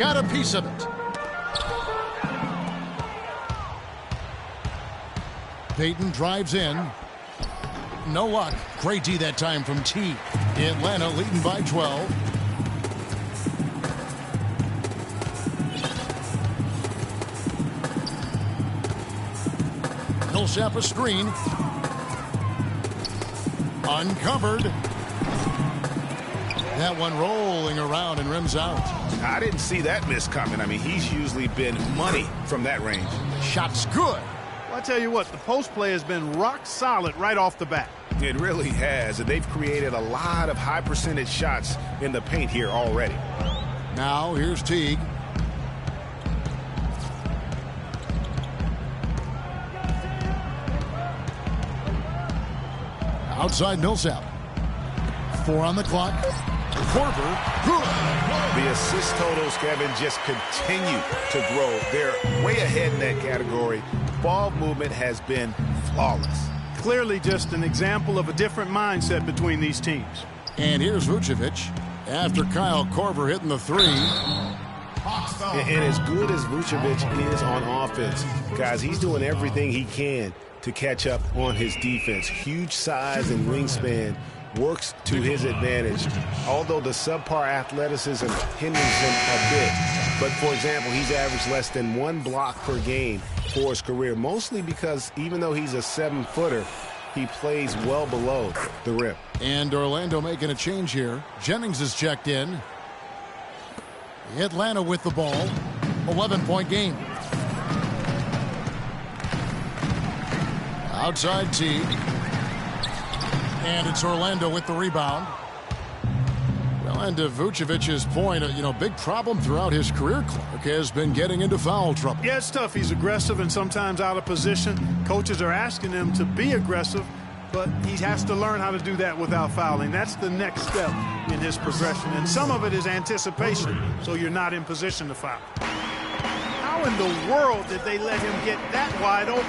got a piece of it. Payton drives in. No luck. Great D that time from T. Atlanta leading by 12. Millsap a screen. Uncovered. That one rolling around and rims out. I didn't see that miss coming. I mean, he's usually been money from that range. Shot's good. Well, I tell you what, the post play has been rock solid right off the bat. It really has, and they've created a lot of high percentage shots in the paint here already. Now here's Teague. Outside Millsap. 4 on the clock. Korver, good. The assist totals, Kevin, just continue to grow. They're way ahead in that category. Ball movement has been flawless. Clearly just an example of a different mindset between these teams. And here's Vucevic after Kyle Korver hitting the 3. And as good as Vucevic is on offense, guys, he's doing everything he can to catch up on his defense. Huge size and wingspan works to his advantage, although the subpar athleticism hinders him a bit. But, for example, he's averaged less than 1 block per game for his career, mostly because even though he's a 7-footer, he plays well below the rim. And Orlando making a change here. Jennings is checked in. Atlanta with the ball. 11-point game. Outside Teague. And it's Orlando with the rebound. Well, and to Vucevic's point, big problem throughout his career, Clark, has been getting into foul trouble. Yeah, it's tough. He's aggressive and sometimes out of position. Coaches are asking him to be aggressive, but he has to learn how to do that without fouling. That's the next step in his progression. And some of it is anticipation, so you're not in position to foul. How in the world did they let him get that wide open?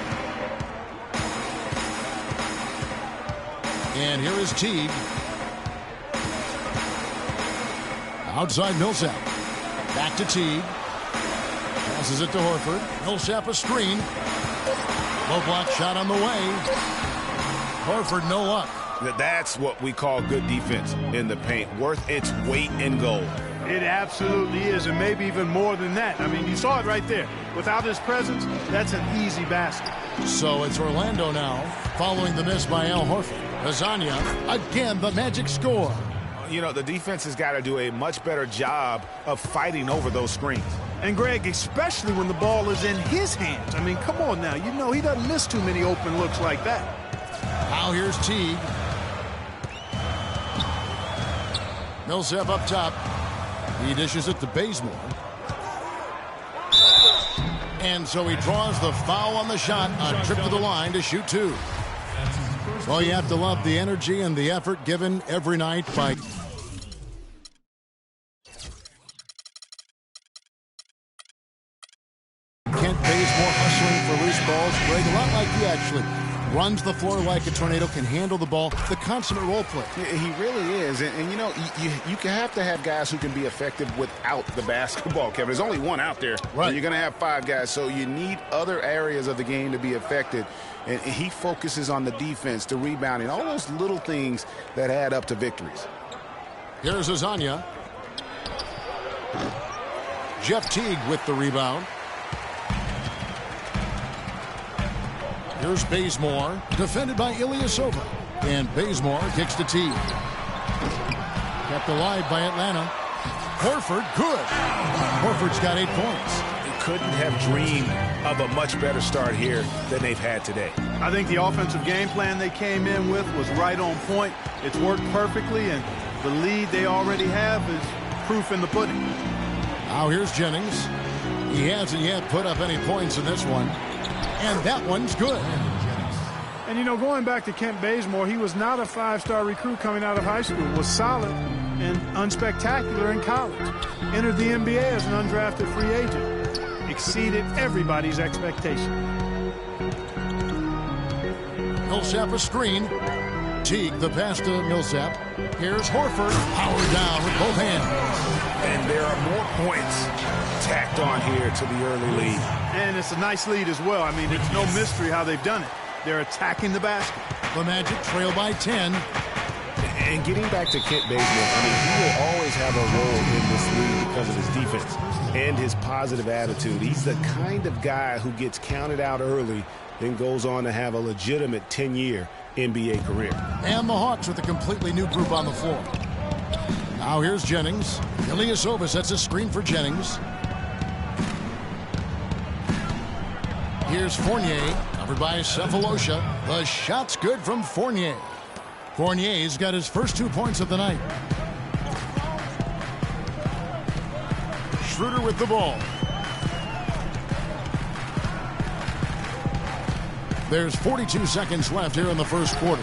And here is Teague. Outside Millsap. Back to Teague. Passes it to Horford. Millsap a screen. Low block shot on the way. Horford no luck. That's what we call good defense in the paint. Worth its weight in gold. It absolutely is, and maybe even more than that. I mean, you saw it right there. Without his presence, that's an easy basket. So it's Orlando now, following the miss by Al Horford. Azania, again, the magic score. The defense has got to do a much better job of fighting over those screens. And, Greg, especially when the ball is in his hands. I mean, come on now. He doesn't miss too many open looks like that. Now here's Teague. Millsap up top. He dishes it to Bazemore. And so he draws the foul on the shot. A trip to the line to shoot 2. Well, you have to love the energy and the effort given every night by Kent Bazemore hustling for loose balls. Greg, a lot like you actually. Runs the floor like a tornado, can handle the ball, the consummate role play. He really is. And you have to have guys who can be effective without the basketball, Kevin. There's only one out there. Right. And you're going to have 5 guys, so you need other areas of the game to be effective. And he focuses on the defense, the rebounding, all those little things that add up to victories. Here's Azania. Jeff Teague with the rebound. Here's Bazemore, defended by Ilyasova. And Bazemore kicks to Teague. Kept alive by Atlanta. Horford, good. Horford's got 8 points. He couldn't have dreamed of a much better start here than they've had today. I think the offensive game plan they came in with was right on point. It's worked perfectly, and the lead they already have is proof in the pudding. Now here's Jennings. He hasn't yet put up any points in this one. And that one's good. And, going back to Kent Bazemore, he was not a 5-star recruit coming out of high school. Was solid and unspectacular in college. Entered the NBA as an undrafted free agent. Exceeded everybody's expectation. Millsap a screen. Teague, the pass to Millsap. Here's Horford, powered down with both hands. And there are more points tacked on here to the early lead. And it's a nice lead as well. I mean, it's no mystery how they've done it. They're attacking the basket. The Magic trail by 10. And getting back to Kent Bazemore, I mean, he will always have a role in this league because of his defense and his positive attitude. He's the kind of guy who gets counted out early, then goes on to have a legitimate 10-year NBA career. And the Hawks with a completely new group on the floor. Now here's Jennings. Ilyasova sets a screen for Jennings. Here's Fournier, covered by Cephalosha. The shot's good from Fournier. Fournier's got his first 2 points of the night. Schroeder with the ball. There's 42 seconds left here in the first quarter.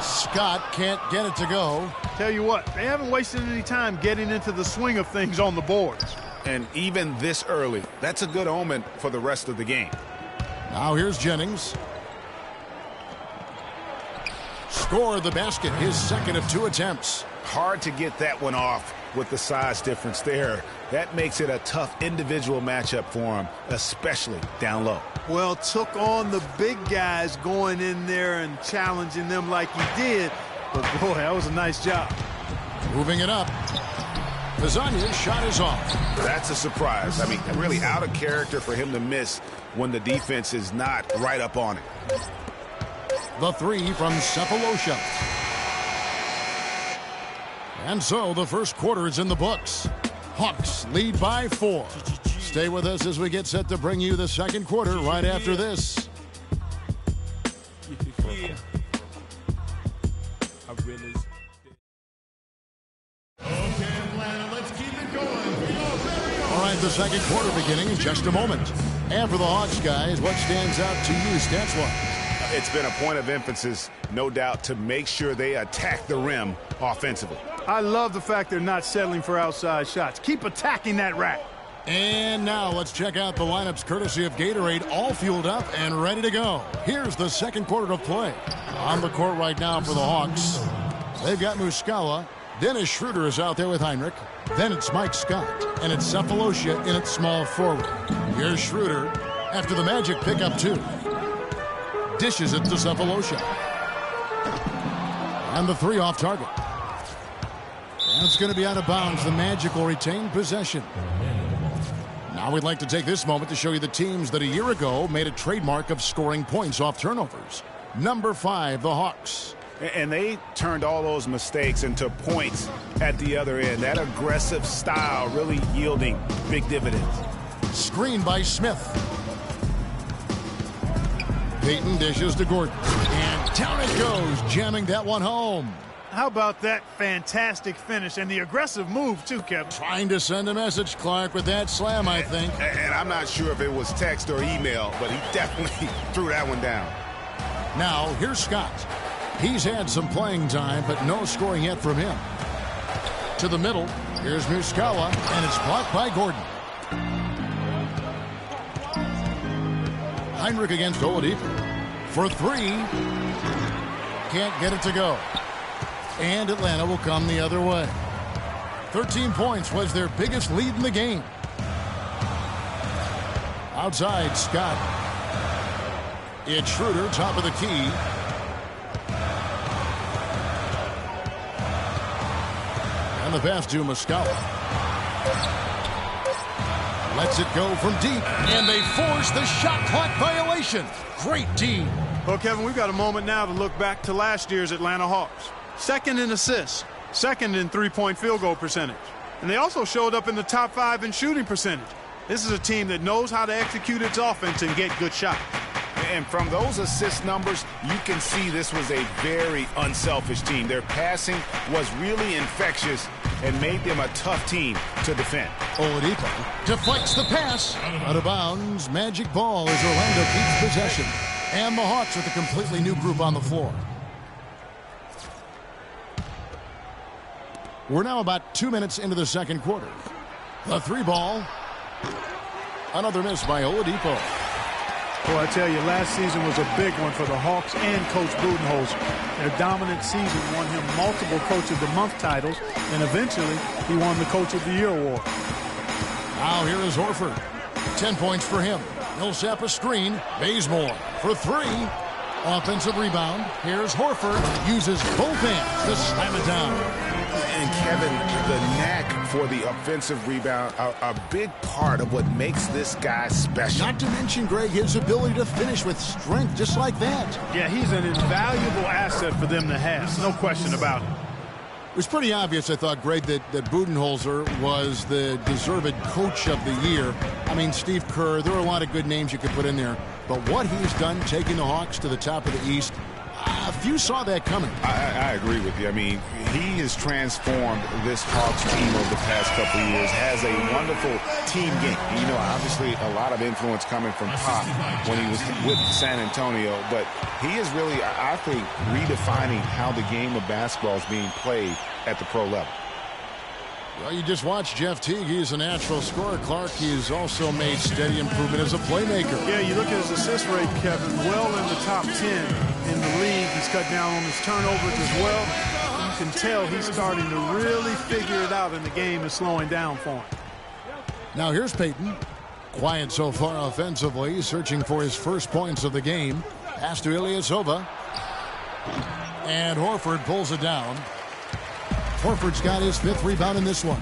Scott can't get it to go. Tell you what, they haven't wasted any time getting into the swing of things on the boards. And even this early, that's a good omen for the rest of the game. Now here's Jennings. Score the basket, his second of 2 attempts. Hard to get that one off with the size difference there. That makes it a tough individual matchup for him, especially down low. Well, took on the big guys going in there and challenging them like he did. But, boy, that was a nice job. Moving it up. Pizzagna's shot is off. That's a surprise. I mean, really out of character for him to miss when the defense is not right up on it. The 3 from Cephalosha. And so the first quarter is in the books. Hawks lead by 4. Stay with us as we get set to bring you the second quarter right after this. All right, the second quarter beginning in just a moment. And for the Hawks, guys, what stands out to you stats-wise? It's been a point of emphasis, no doubt, to make sure they attack the rim offensively. I love the fact they're not settling for outside shots. Keep attacking that rack. And now let's check out the lineups courtesy of Gatorade, all fueled up and ready to go. Here's the second quarter of play. On the court right now for the Hawks, they've got Muscala. Dennis Schroeder is out there with Heinrich. Then it's Mike Scott, and it's Cephalosha in its small forward. Here's Schroeder after the Magic pick up 2. Dishes it to Cephalosha. And the 3 off target. And it's going to be out of bounds. The Magic will retain possession. Now we'd like to take this moment to show you the teams that a year ago made a trademark of scoring points off turnovers. Number 5, the Hawks. And they turned all those mistakes into points at the other end. That aggressive style really yielding big dividends. Screen by Smith. Payton dishes to Gordon. And down it goes, jamming that one home. How about that fantastic finish and the aggressive move, too, Kevin? Trying to send a message, Clark, with that slam, I think. And I'm not sure if it was text or email, but he definitely threw that one down. Now, here's Scott. He's had some playing time, but no scoring yet from him. To the middle, here's Muscala, and it's blocked by Gordon. Heinrich against Oladipo. For 3. Can't get it to go. And Atlanta will come the other way. 13 points was their biggest lead in the game. Outside, Scott. It's Schroeder, top of the key. And the pass to Muscala. Lets it go from deep. And they force the shot clock violation. Great D. Well, Kevin, we've got a moment now to look back to last year's Atlanta Hawks. Second in assists, second in three-point field goal percentage. And they also showed up in the top 5 in shooting percentage. This is a team that knows how to execute its offense and get good shots. And from those assist numbers, you can see this was a very unselfish team. Their passing was really infectious and made them a tough team to defend. Oladipo deflects the pass. Out of bounds. Magic ball as Orlando keeps possession. And the Hawks with a completely new group on the floor. We're now about 2 minutes into the second quarter. The 3 ball. Another miss by Oladipo. Well, I tell you, last season was a big one for the Hawks and Coach Budenholzer. Their dominant season won him multiple Coach of the Month titles, and eventually he won the Coach of the Year award. Now here is Horford. 10 points for him. Millsap a screen. Bazemore for three. Offensive rebound. Here's Horford. Uses both hands to slam it down. And Kevin, the knack for the offensive rebound, a big part of what makes this guy special. Not to mention, Greg, his ability to finish with strength just like that. Yeah, he's an invaluable asset for them to have. No question about it. It was pretty obvious, I thought, Greg, that Budenholzer was the deserved coach of the year. I mean, Steve Kerr, there are a lot of good names you could put in there. But what he's done taking the Hawks to the top of the East, few saw that coming. I agree with you. I mean, he has transformed this Hawks team over the past couple of years, has a wonderful team game. You know, obviously a lot of influence coming from Pop when he was with San Antonio, but he is really, I think, redefining how the game of basketball is being played at the pro level. Well, you just watched Jeff Teague. He's a natural scorer. Clark, he's also made steady improvement as a playmaker. Yeah, you look at his assist rate, Kevin, well in the top 10 in the league. He's cut down on his turnovers as well. You can tell he's starting to really figure it out, and the game is slowing down for him. Now here's Payton. Quiet so far offensively, searching for his first points of the game. Pass to Ilyasova. And Horford pulls it down. Horford's got his fifth rebound in this one.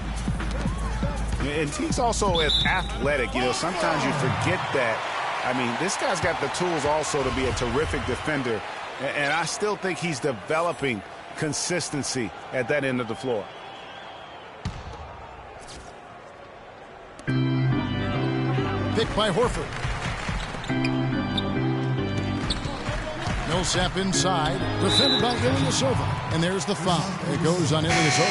And Teague's also athletic. You know, sometimes you forget that. I mean, this guy's got the tools also to be a terrific defender. And I still think he's developing consistency at that end of the floor. Picked by Horford. Millsap inside, defended by Ilyasova. And there's the foul. It goes on Ilyasova.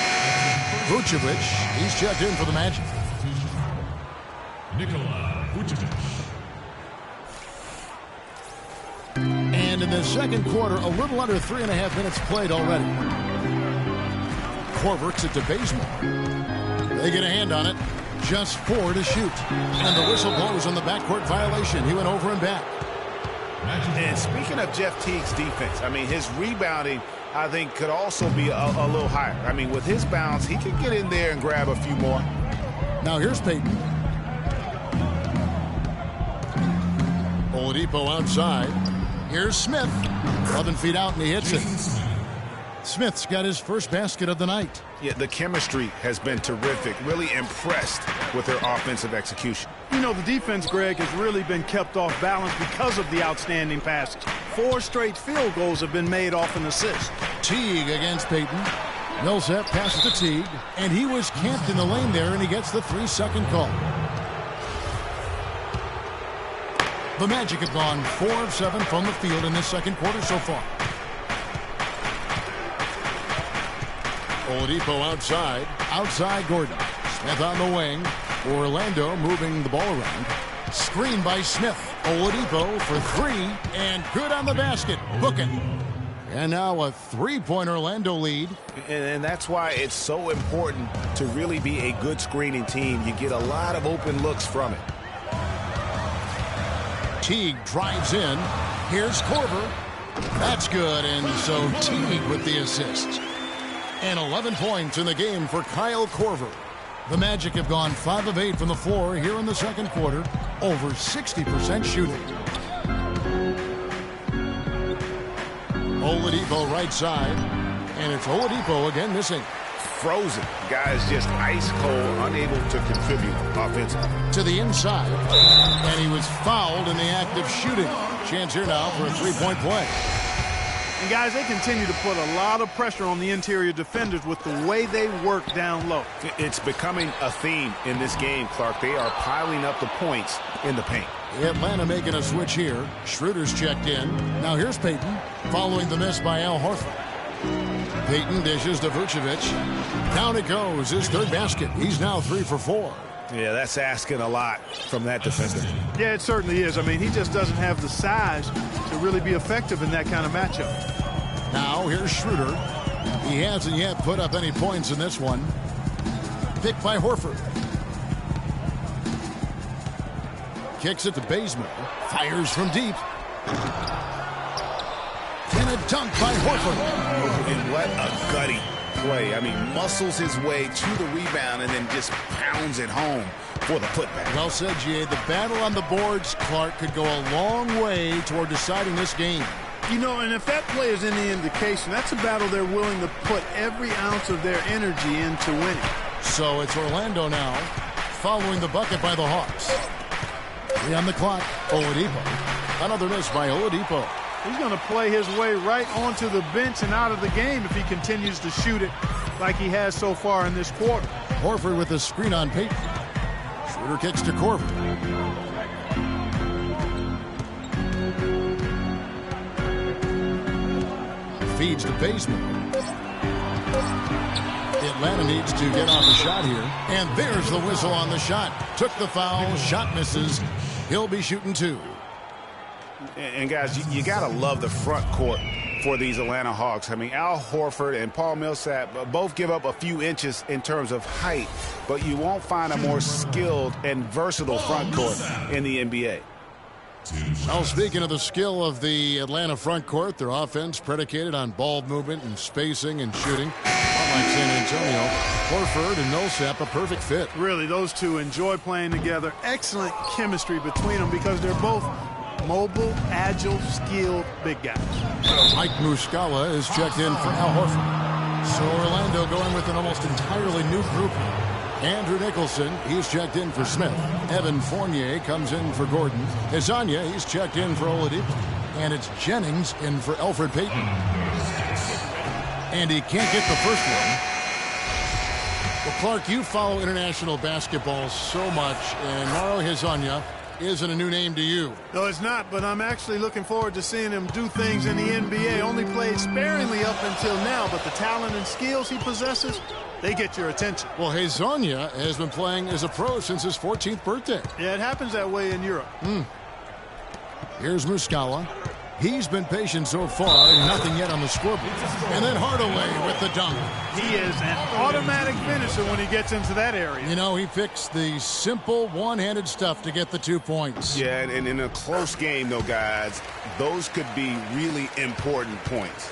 Vucevic, he's checked in for the Magic. Nikola Vucevic. And in the second quarter, a little under 3.5 minutes played already. Korver's it to Bazemore. They get a hand on it. Just 4 to shoot. And the whistle blows on the backcourt violation. He went over and back. And speaking of Jeff Teague's defense, I mean, his rebounding, I think, could also be a little higher. I mean, with his bounce, he could get in there and grab a few more. Now here's Payton. Oladipo outside. Here's Smith. 11 feet out, and he hits it. Smith's got his first basket of the night. Yeah, the chemistry has been terrific. Really impressed with their offensive execution. You know, the defense, Greg, has really been kept off balance because of the outstanding passes. 4 straight field goals have been made off an assist. Teague against Payton. Millsap passes to Teague, and he was camped in the lane there, and he gets the 3-second call. The Magic have gone 4 of 7 from the field in this second quarter so far. Oladipo outside. Outside Gordon. Smith on the wing. Orlando moving the ball around. Screen by Smith. Oladipo for 3. And good on the basket. Booking. And now a 3-point Orlando lead. And that's why it's so important to really be a good screening team. You get a lot of open looks from it. Teague drives in. Here's Korver. That's good. And so Teague with the assist. And 11 points in the game for Kyle Korver. The Magic have gone 5 of 8 from the floor here in the second quarter. Over 60% shooting. Oladipo right side. And it's Oladipo again missing. Frozen. Guys just ice cold, unable to contribute offensively. To the inside. And he was fouled in the act of shooting. Chance here now for a 3-point play. And guys, they continue to put a lot of pressure on the interior defenders with the way they work down low. It's becoming a theme in this game, Clark. They are piling up the points in the paint. Atlanta making a switch here. Schroeder's checked in. Now here's Payton, following the miss by Al Horford. Payton dishes to Vucevic. Down it goes, his third basket. He's now 3 for 4. Yeah, that's asking a lot from that defender. Yeah, it certainly is. I mean, he just doesn't have the size to really be effective in that kind of matchup. Now here's Schroeder. He hasn't yet put up any points in this one. Picked by Horford. kicks it to Bazemore. Fires from deep. And a dunk by Horford. And what a gutty play. I mean, muscles his way to the rebound and then just pounds it home for the putback. Well said, G.A. The battle on the boards, Clark, could go a long way toward deciding this game. You know, and if that play is any indication, that's a battle they're willing to put every ounce of their energy into winning. So it's Orlando now, following the bucket by the Hawks. 3 on the clock. Oladipo. Another miss by Oladipo. He's going to play his way right onto the bench and out of the game if he continues to shoot it like he has so far in this quarter. Horford with a screen on Payton. Schroeder kicks to Korver. Feeds to Bazemore. Atlanta needs to get off the shot here. And there's the whistle on the shot. Took the foul. Shot misses. He'll be shooting 2. And guys, you got to love the front court for these Atlanta Hawks. I mean, Al Horford and Paul Millsap both give up a few inches in terms of height, but you won't find a more skilled and versatile front court in the NBA. Well, speaking of the skill of the Atlanta front court, their offense predicated on ball movement and spacing and shooting. Unlike San Antonio, Horford and Millsap a perfect fit. Really, those two enjoy playing together. Excellent chemistry between them because they're both mobile, agile, skilled big guys. Mike Muscala is checked in for Al Horford. So Orlando going with an almost entirely new group here. Andrew Nicholson, he's checked in for Smith. Evan Fournier comes in for Gordon. Hezonja, he's checked in for Oladipo. And it's Jennings in for Elfrid Payton. And he can't get the first one. Well, Clark, you follow international basketball so much, and Mauro Hezonja isn't a new name to you. No, it's not, but I'm actually looking forward to seeing him do things in the NBA. Only played sparingly up until now, but the talent and skills he possesses, they get your attention. Well, Hezonja has been playing as a pro since his 14th birthday. Yeah, it happens that way in Europe. Here's Muscala. He's been patient so far, nothing yet on the scoreboard. And then Hardaway with the dunk. He is an automatic finisher when he gets into that area. You know, he picks the simple one-handed stuff to get the 2 points. Yeah, and in a close game, though, guys, those could be really important points.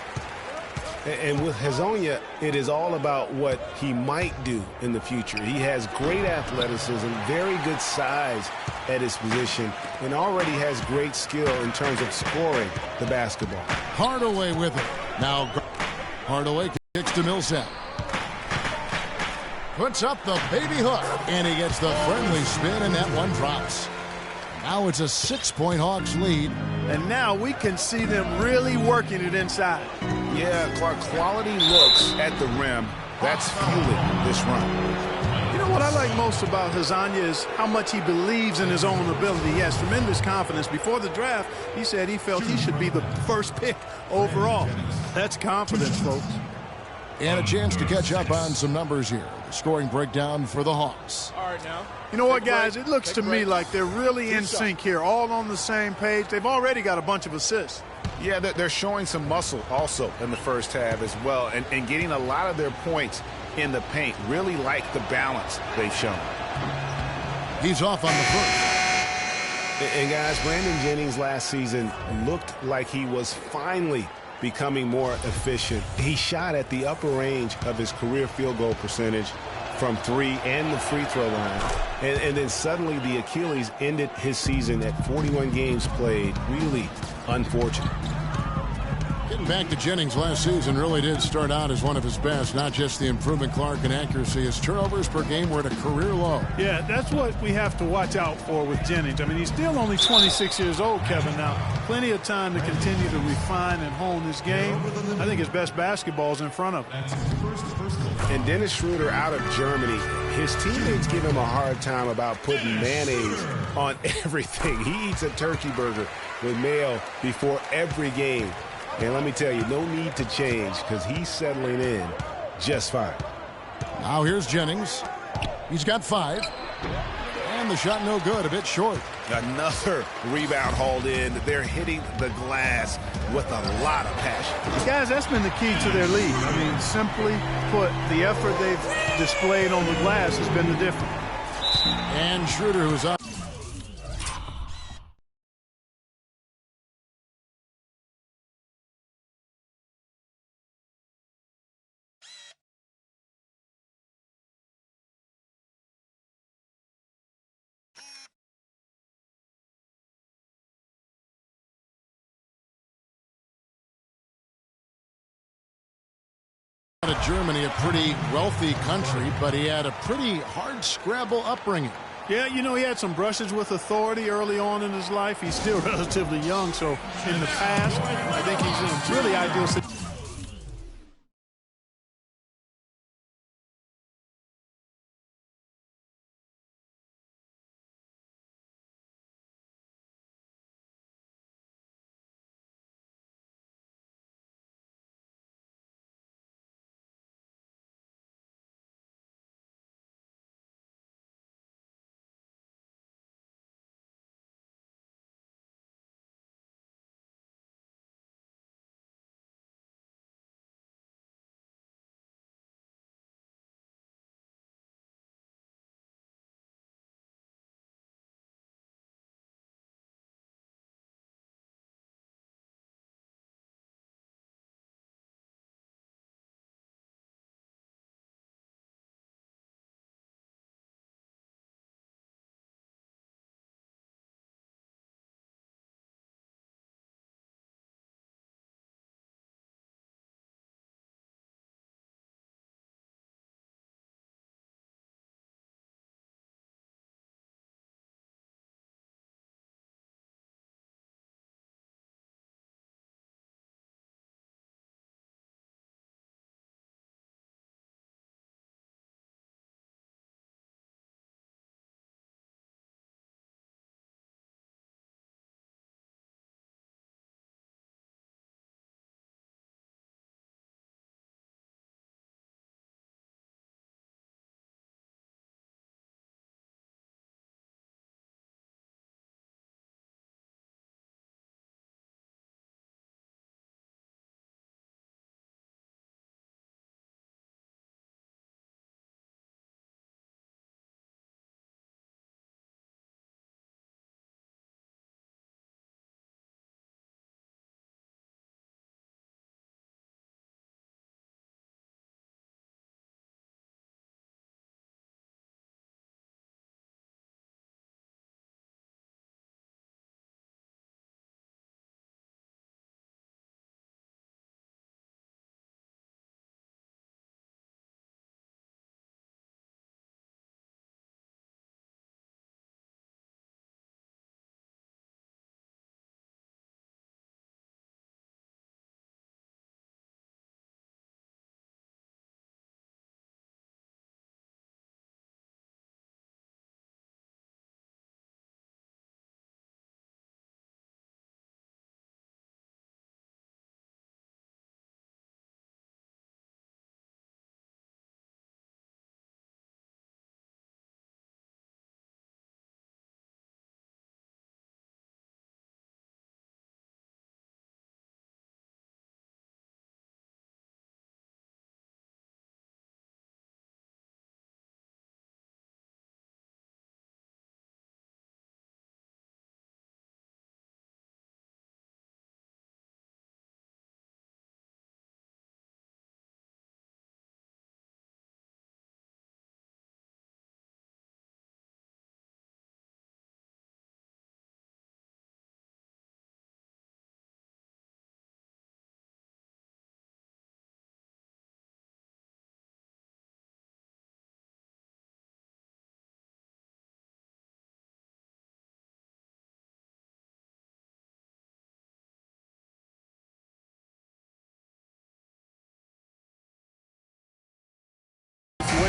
And with Hezonja, it is all about what he might do in the future. He has great athleticism, very good size at his position, and already has great skill in terms of scoring the basketball. Hardaway with it. Now Hardaway kicks to Millsap. Puts up the baby hook, and he gets the friendly spin, and that one drops. Now it's a 6-point Hawks lead. And now we can see them really working it inside. Yeah, Clark, quality looks at the rim. That's fueling this run. You know what I like most about Hezonja is how much he believes in his own ability. He has tremendous confidence. Before the draft, he said he felt he should be the first pick overall. That's confidence, folks. And a chance to catch up on some numbers here. The scoring breakdown for the Hawks. All right, now. You know what, guys? It looks to me like they're really in sync here, all on the same page. They've already got a bunch of assists. Yeah, they're showing some muscle also in the first half as well, and getting a lot of their points in the paint. Really like the balance they've shown. He's off on the first. And guys, Brandon Jennings last season looked like he was finally becoming more efficient. He shot at the upper range of his career field goal percentage from 3 and the free throw line. And then suddenly the Achilles ended his season at 41 games played. Really unfortunate. Getting back to Jennings last season really did start out as one of his best. Not just the improvement, Clark, in accuracy. His turnovers per game were at a career low. Yeah, that's what we have to watch out for with Jennings. I mean, he's still only 26 years old, Kevin. Now, plenty of time to continue to refine and hone his game. I think his best basketball is in front of him. And Dennis Schroeder out of Germany, his teammates give him a hard time about putting mayonnaise on everything. He eats a turkey burger with mayo before every game. And let me tell you, no need to change because he's settling in just fine. Now here's Jennings. He's got 5. And the shot no good, a bit short. Another rebound hauled in. They're hitting the glass with a lot of passion. Guys, that's been the key to their lead. I mean, simply put, the effort they've displayed on the glass has been the difference. And Schroeder, who's up. Out of Germany, a pretty wealthy country, but he had a pretty hard scrabble upbringing. Yeah, you know, he had some brushes with authority early on in his life. He's still relatively young, so in the past, I think he's in a really ideal situation.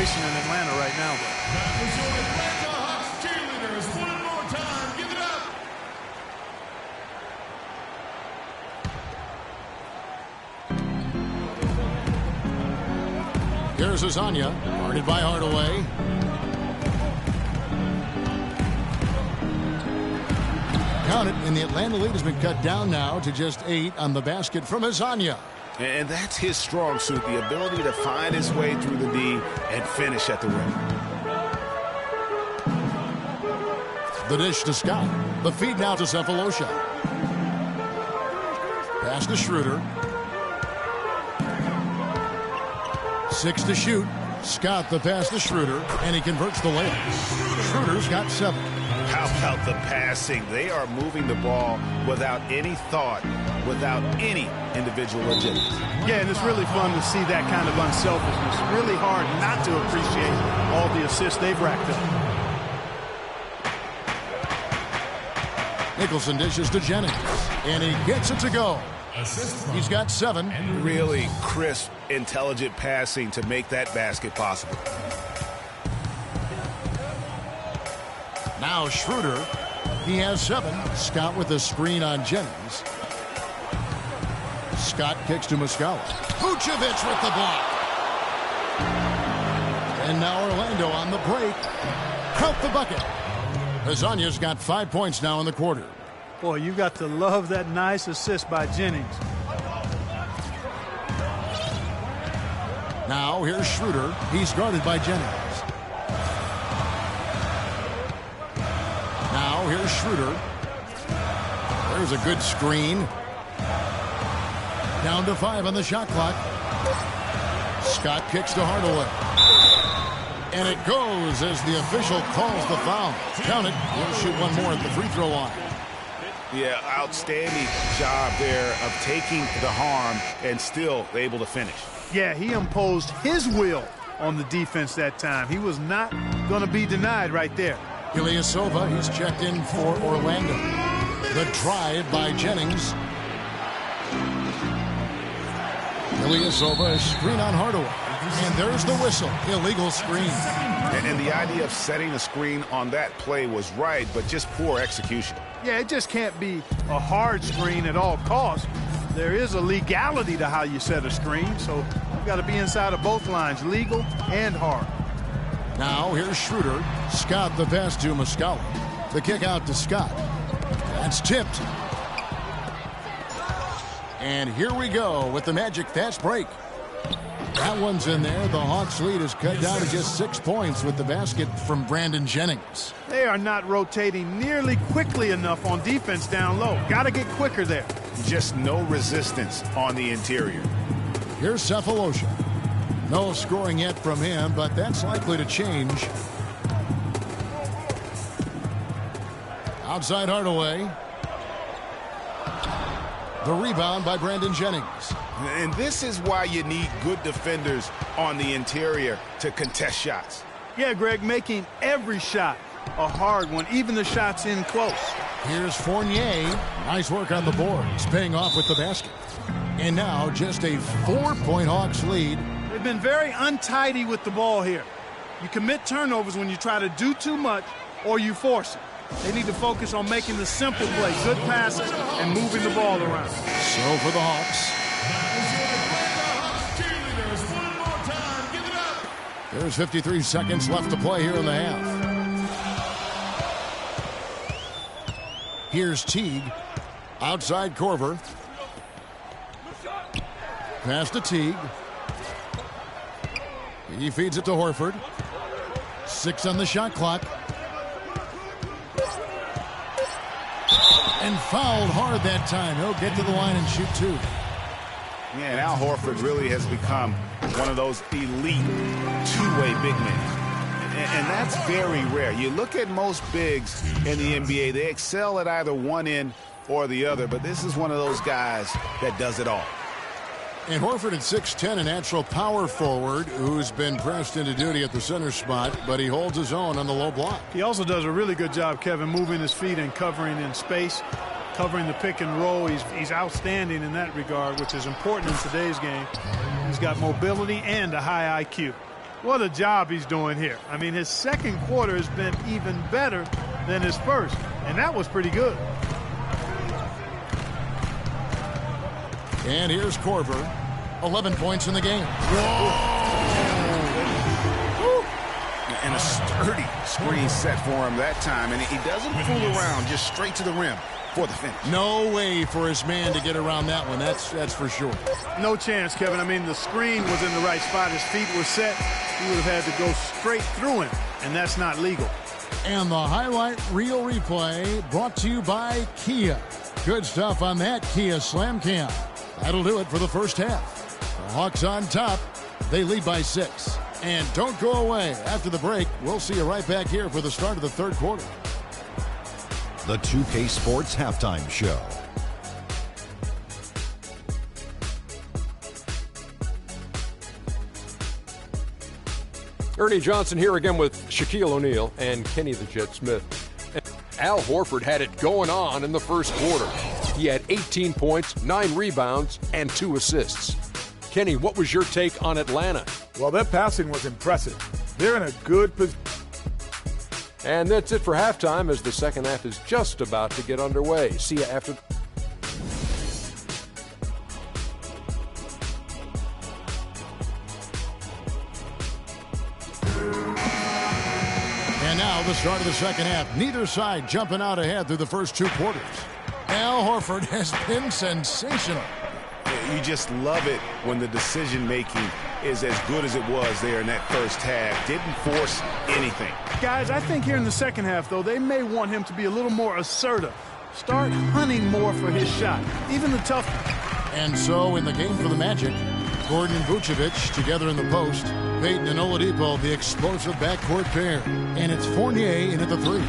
In Atlanta right now. That was your Atlanta Hawks cheerleaders. One more time. Give it up. Here's Azania, guarded by Hardaway. Count it, and the Atlanta lead has been cut down now to just 8 on the basket from Azania. And that's his strong suit, the ability to find his way through the D and finish at the rim. The dish to Scott. The feed now to Sefolosha. Pass to Schroeder. 6 to shoot. Scott the pass to Schroeder, and he converts the layup. Schroeder's got 7. How about the passing? They are moving the ball without any thought without any individual agility. Yeah, and it's really fun to see that kind of unselfishness. Really hard not to appreciate all the assists they've racked up. Nicholson dishes to Jennings, and he gets it to go. He's got 7. Really crisp, intelligent passing to make that basket possible. Now Schroeder, he has 7. Scott with a screen on Jennings. Scott kicks to Muscala. Vucevic with the block. And now Orlando on the break. Count the bucket. Hazanya's got 5 points now in the quarter. Boy, you got to love that nice assist by Jennings. Now here's Schroeder. He's guarded by Jennings. Now here's Schroeder. There's a good screen. Down to 5 on the shot clock. Scott kicks to Hardaway. And it goes as the official calls the foul. Count it. He'll shoot one more at the free throw line. Yeah, outstanding job there of taking the harm and still able to finish. Yeah, he imposed his will on the defense that time. He was not going to be denied right there. Ilyasova, he's checked in for Orlando. The drive by Jennings. Ilyasova, a screen on Hardaway. And there's the whistle. Illegal screen. And the idea of setting a screen on that play was right, but just poor execution. Yeah, it just can't be a hard screen at all costs. There is a legality to how you set a screen, so you've got to be inside of both lines, legal and hard. Now here's Schroeder. Scott the pass to Muscala. The kick out to Scott. That's tipped. And here we go with the Magic fast break. That one's in there. The Hawks lead is cut down to just 6 points with the basket from Brandon Jennings. They are not rotating nearly quickly enough on defense down low. Got to get quicker there. Just no resistance on the interior. Here's Cephalosha. No scoring yet from him, but that's likely to change. Outside Hardaway. The rebound by Brandon Jennings. And this is why you need good defenders on the interior to contest shots. Yeah, Greg, making every shot a hard one, even the shots in close. Here's Fournier. Nice work on the boards, paying off with the basket. And now just a 4-point Hawks lead. They've been very untidy with the ball here. You commit turnovers when you try to do too much or you force it. They need to focus on making the simple play, good passes, and moving the ball around. So for the Hawks. There's 53 seconds left to play here in the half. Here's Teague. Outside Korver. Pass to Teague. He feeds it to Horford. 6 on the shot clock. And fouled hard that time. He'll get to the line and shoot 2. Yeah, now Horford really has become one of those elite two-way big men. And that's very rare. You look at most bigs in the NBA, they excel at either one end or the other, but this is one of those guys that does it all. And Horford at 6'10", a natural power forward who's been pressed into duty at the center spot, but he holds his own on the low block. He also does a really good job, Kevin, moving his feet and covering in space, covering the pick and roll. He's outstanding in that regard, which is important in today's game. He's got mobility and a high IQ. What a job he's doing here. I mean, his second quarter has been even better than his first, and that was pretty good. And here's Korver. 11 points in the game. Whoa! And a sturdy screen set for him that time, and he doesn't fool around, just straight to the rim for the finish. No way for his man to get around that one. That's for sure. No chance, Kevin. I mean, the screen was in the right spot. His feet were set. He would have had to go straight through him, and that's not legal. And the highlight reel replay brought to you by Kia. Good stuff on that Kia Slam Cam. That'll do it for the first half. The Hawks on top. They lead by 6. And don't go away. After the break, we'll see you right back here for the start of the third quarter. The 2K Sports Halftime Show. Ernie Johnson here again with Shaquille O'Neal and Kenny the Jet Smith. Al Horford had it going on in the first quarter. He had 18 points, 9 rebounds, and 2 assists. Kenny, what was your take on Atlanta? Well, their passing was impressive. They're in a good position. And that's it for halftime as the second half is just about to get underway. See you after. And now the start of the second half. Neither side jumping out ahead through the first 2 quarters. Al Horford has been sensational. You just love it when the decision-making is as good as it was there in that first half. Didn't force anything. Guys, I think here in the second half, though, they may want him to be a little more assertive. Start hunting more for his shot, even the tough one. And so in the game for the Magic, Gordon and Vucevic together in the post. Payton and Oladipo, the explosive backcourt pair. And it's Fournier in at the 3.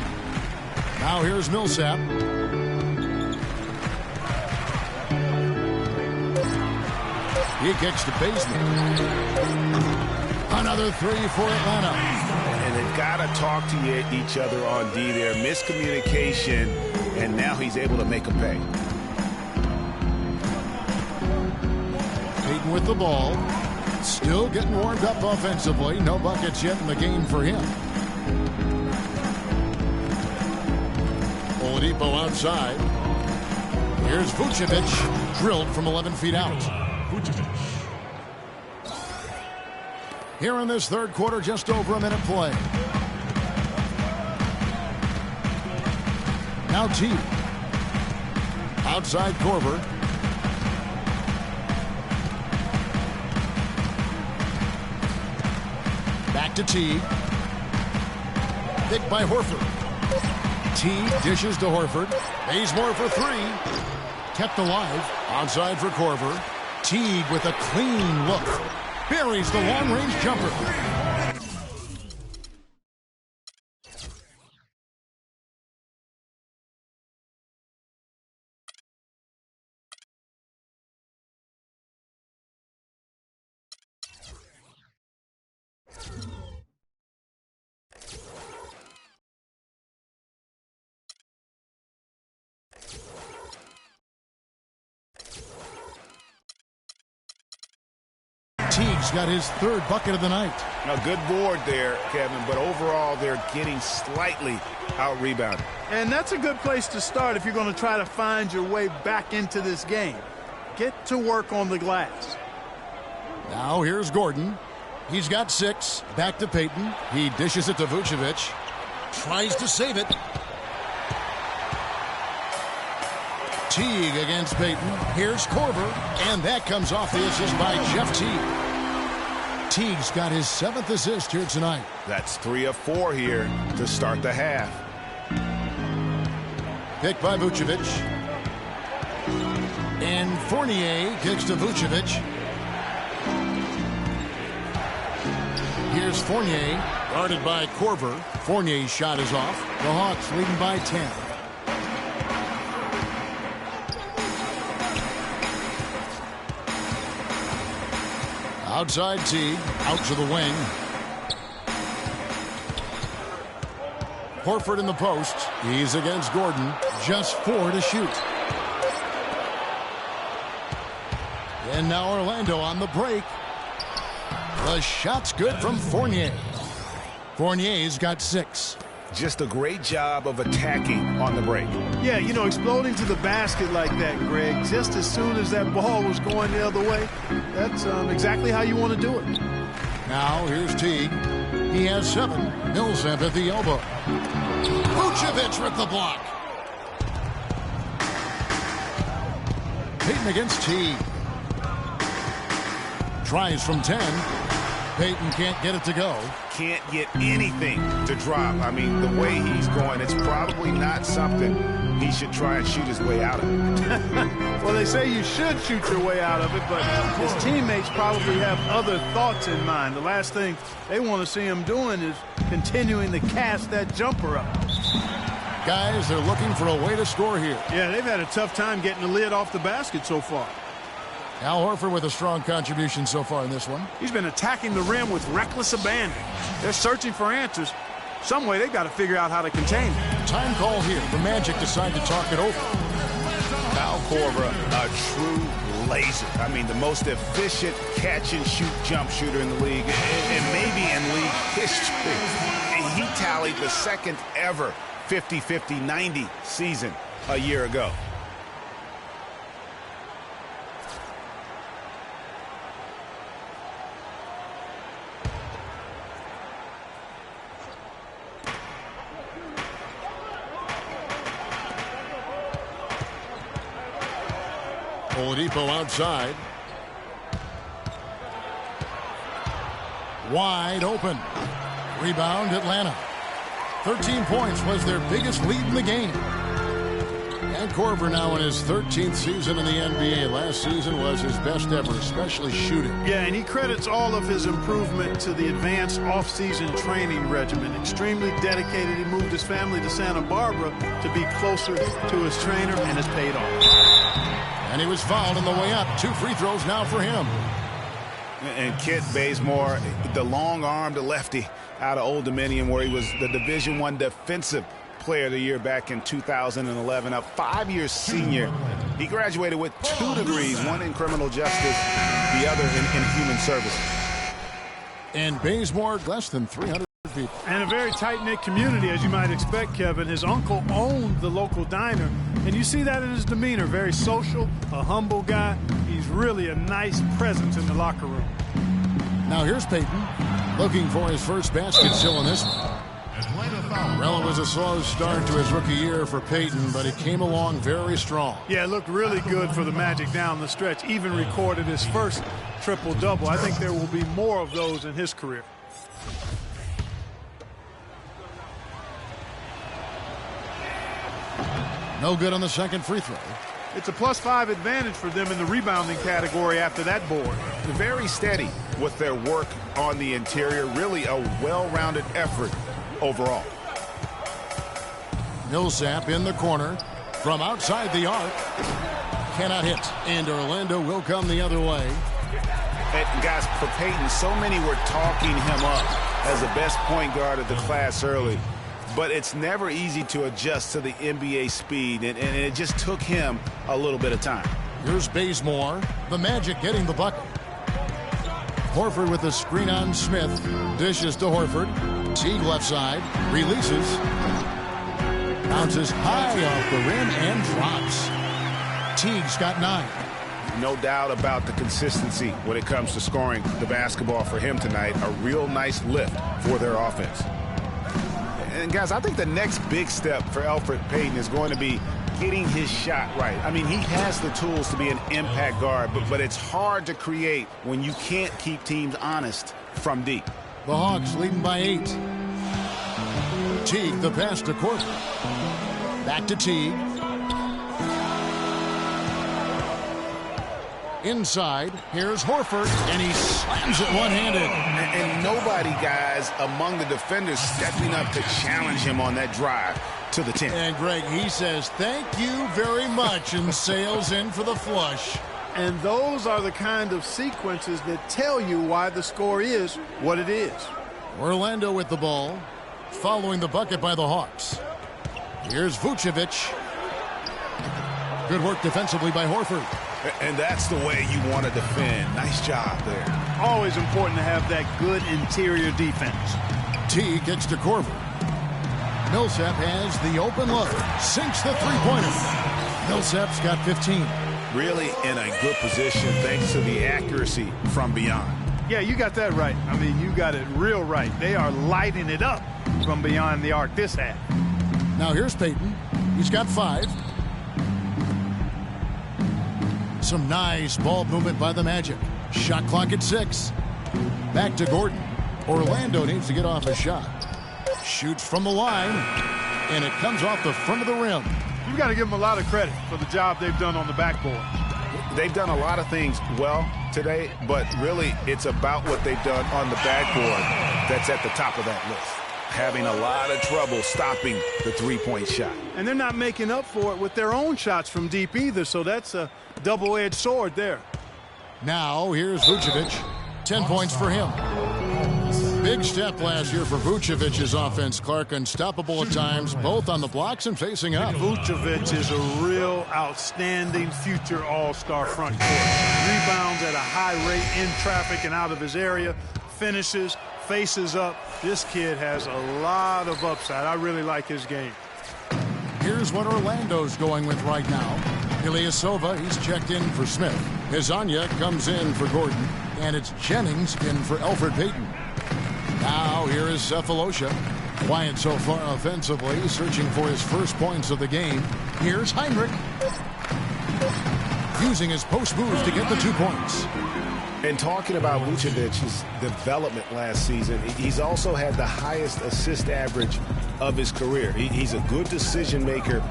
Now here's Millsap. He kicks to Bazemore. Another 3 for Atlanta. And they've got to talk to each other on D there. Miscommunication, and now he's able to make them pay. Payton with the ball. Still getting warmed up offensively. No buckets yet in the game for him. Oladipo outside. Here's Vucevic. Drilled from 11 feet out. Here in this third quarter, just over a minute play. Now Teague. Outside Korver. Back to Teague. Picked by Horford. Teague dishes to Horford. Bazemore for 3. Kept alive. Outside for Korver. Teague with a clean look. Buries the long-range jumper. Teague's got his 3rd bucket of the night. A good board there, Kevin, but overall they're getting slightly out-rebounded. And that's a good place to start if you're going to try to find your way back into this game. Get to work on the glass. Now here's Gordon. He's got 6. Back to Payton. He dishes it to Vucevic. Tries to save it. Teague against Payton. Here's Korver. And that comes off the assist by Jeff Teague. Teague's got his 7th assist here tonight. That's 3 of 4 here to start the half. Picked by Vucevic. And Fournier kicks to Vucevic. Here's Fournier, guarded by Korver. Fournier's shot is off. The Hawks leading by 10. Outside Teague, out to the wing. Horford in the post. He's against Gordon. Just 4 to shoot. And now Orlando on the break. The shot's good from Fournier. Fournier's got 6. Just a great job of attacking on the break. Yeah, you know, exploding to the basket like that, Greg, just as soon as that ball was going the other way, that's exactly how you want to do it. Now here's Teague. He has 7. Millsap at the elbow. Vucevic with the block. Payton against Teague. Tries from 10. Payton can't get it to go. Can't get anything to drop. I mean, the way he's going, it's probably not something he should try and shoot his way out of it. Well, they say you should shoot your way out of it, but his teammates probably have other thoughts in mind. The last thing they want to see him doing is continuing to cast that jumper up. Guys, they're looking for a way to score here. Yeah, they've had a tough time getting the lid off the basket so far. Al Horford with a strong contribution so far in this one. He's been attacking the rim with reckless abandon. They're searching for answers. Some way they've got to figure out how to contain him. Time call here. The Magic decide to talk it over. Al Horford, a true laser. I mean, the most efficient catch-and-shoot jump shooter in the league, and maybe in league history. And he tallied the second ever 50-50-90 season a year ago. Oladipo outside. Wide open. Rebound, Atlanta. 13 points was their biggest lead in the game. And Korver now in his 13th season in the NBA. Last season was his best ever, especially shooting. Yeah, and he credits all of his improvement to the advanced off-season training regimen. Extremely dedicated. He moved his family to Santa Barbara to be closer to his trainer, and it's paid off. And he was fouled on the way up. 2 free throws now for him. And Kent Bazemore, the long-armed lefty out of Old Dominion, where he was the Division I Defensive Player of the Year back in 2011. A 5-year senior. He graduated with 2 degrees, one in criminal justice, the other in human service. And Bazemore, less than 300 people. And a very tight-knit community, as you might expect, Kevin. His uncle owned the local diner, and you see that in his demeanor. Very social, a humble guy. He's really a nice presence in the locker room. Now here's Payton, looking for his first basket still in this one. Well, it was a slow start to his rookie year for Payton, but he came along very strong. Yeah, it looked really good for the Magic down the stretch. Even recorded his first triple-double. I think there will be more of those in his career. No good on the second free throw. It's a +5 advantage for them in the rebounding category after that board. Very steady with their work on the interior. Really a well-rounded effort overall. Millsap in the corner from outside the arc. Cannot hit. And Orlando will come the other way. And guys, for Payton, so many were talking him up as the best point guard of the class early. But it's never easy to adjust to the NBA speed, and it just took him a little bit of time. Here's Bazemore. The Magic getting the bucket. Horford with the screen on Smith. Dishes to Horford. Teague left side. Releases. Bounces high off the rim and drops. Teague's got 9. No doubt about the consistency when it comes to scoring the basketball for him tonight. A real nice lift for their offense. And guys, I think the next big step for Elfrid Payton is going to be getting his shot right. I mean, he has the tools to be an impact guard, but it's hard to create when you can't keep teams honest from deep. The Hawks leading by 8. Teague, the pass to Korver. Back to Teague. Inside, here's Horford, and he slams it one-handed. And nobody, guys, among the defenders stepping up to challenge him on that drive to the 10. And Greg, he says, thank you very much, and sails in for the flush. And those are the kind of sequences that tell you why the score is what it is. Orlando with the ball, following the bucket by the Hawks. Here's Vucevic. Good work defensively by Horford. And that's the way you want to defend. Nice job there. Always important to have that good interior defense. T gets to Korver. Millsap has the open look. Sinks the three-pointer. Millsap's got 15. Really in a good position thanks to the accuracy from beyond. Yeah, you got that right. I mean, you got it real right. They are lighting it up from beyond the arc this half. Now here's Payton. He's got 5. Some nice ball movement by the Magic. Shot clock at 6. Back to Gordon. Orlando needs to get off a shot. Shoots from the line, and it comes off the front of the rim. You've got to give them a lot of credit for the job they've done on the backboard. They've done a lot of things well today, but really it's about what they've done on the backboard that's at the top of that list. Having a lot of trouble stopping the three-point shot. And they're not making up for it with their own shots from deep either, so that's a double-edged sword there. Now here's Vucevic. 10 points for him. Big step last year for Vucevic's offense, Clark. Unstoppable at times, both on the blocks and facing up. Vucevic is a real outstanding future all-star front court. Rebounds at a high rate in traffic and out of his area. Finishes, faces up. This kid has a lot of upside. I really like his game. Here's what Orlando's going with right now. Ilyasova, he's checked in for Smith. Hezonja comes in for Gordon. And it's Jennings in for Elfrid Payton. Now here is Sefolosha. Quiet so far offensively, searching for his first points of the game. Here's Hinrich. Using his post moves to get the 2 points. And talking about Vucevic's development last season, he's also had the highest assist average of his career. He's a good decision maker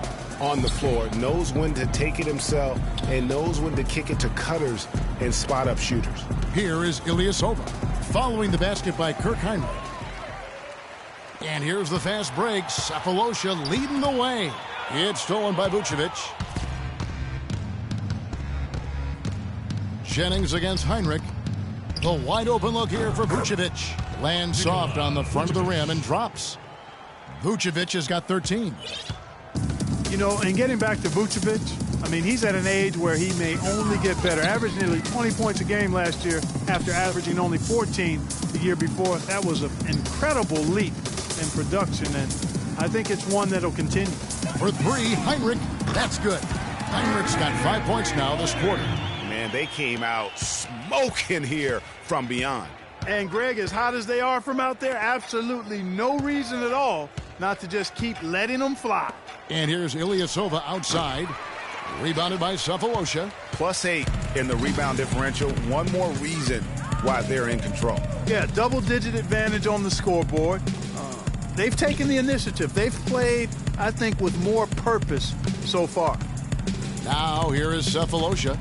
on the floor, knows when to take it himself, and knows when to kick it to cutters and spot up shooters. Here is Ilyasova, following the basket by Kirk Hinrich. And here's the fast break. Sefolosha leading the way. It's stolen by Vucevic. Jennings against Hinrich. The wide open look here for Vucevic. Lands soft on the front of the rim and drops. Vucevic has got 13. You know, and getting back to Vucevic, I mean, he's at an age where he may only get better. Averaged nearly 20 points a game last year after averaging only 14 the year before. That was an incredible leap in production, and I think it's one that'll continue. For 3, Hinrich. That's good. Hinrich's got 5 points now this quarter. Man, they came out smoking here from beyond. And, Greg, as hot as they are from out there, absolutely no reason at all not to just keep letting them fly. And here's Ilyasova outside. Rebounded by Sefolosha. +8 in the rebound differential. One more reason why they're in control. Yeah, double-digit advantage on the scoreboard. They've taken the initiative. They've played, I think, with more purpose so far. Now here is Sefolosha.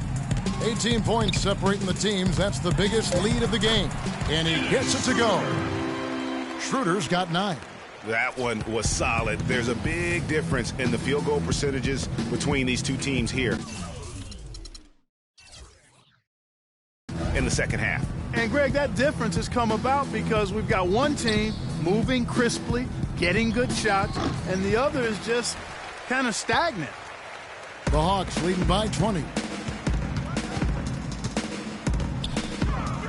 18 points separating the teams. That's the biggest lead of the game. And he gets it to go. Schroeder's got 9. That one was solid. There's a big difference in the field goal percentages between these two teams here in the second half. And, Greg, that difference has come about because we've got one team moving crisply, getting good shots, and the other is just kind of stagnant. The Hawks leading by 20.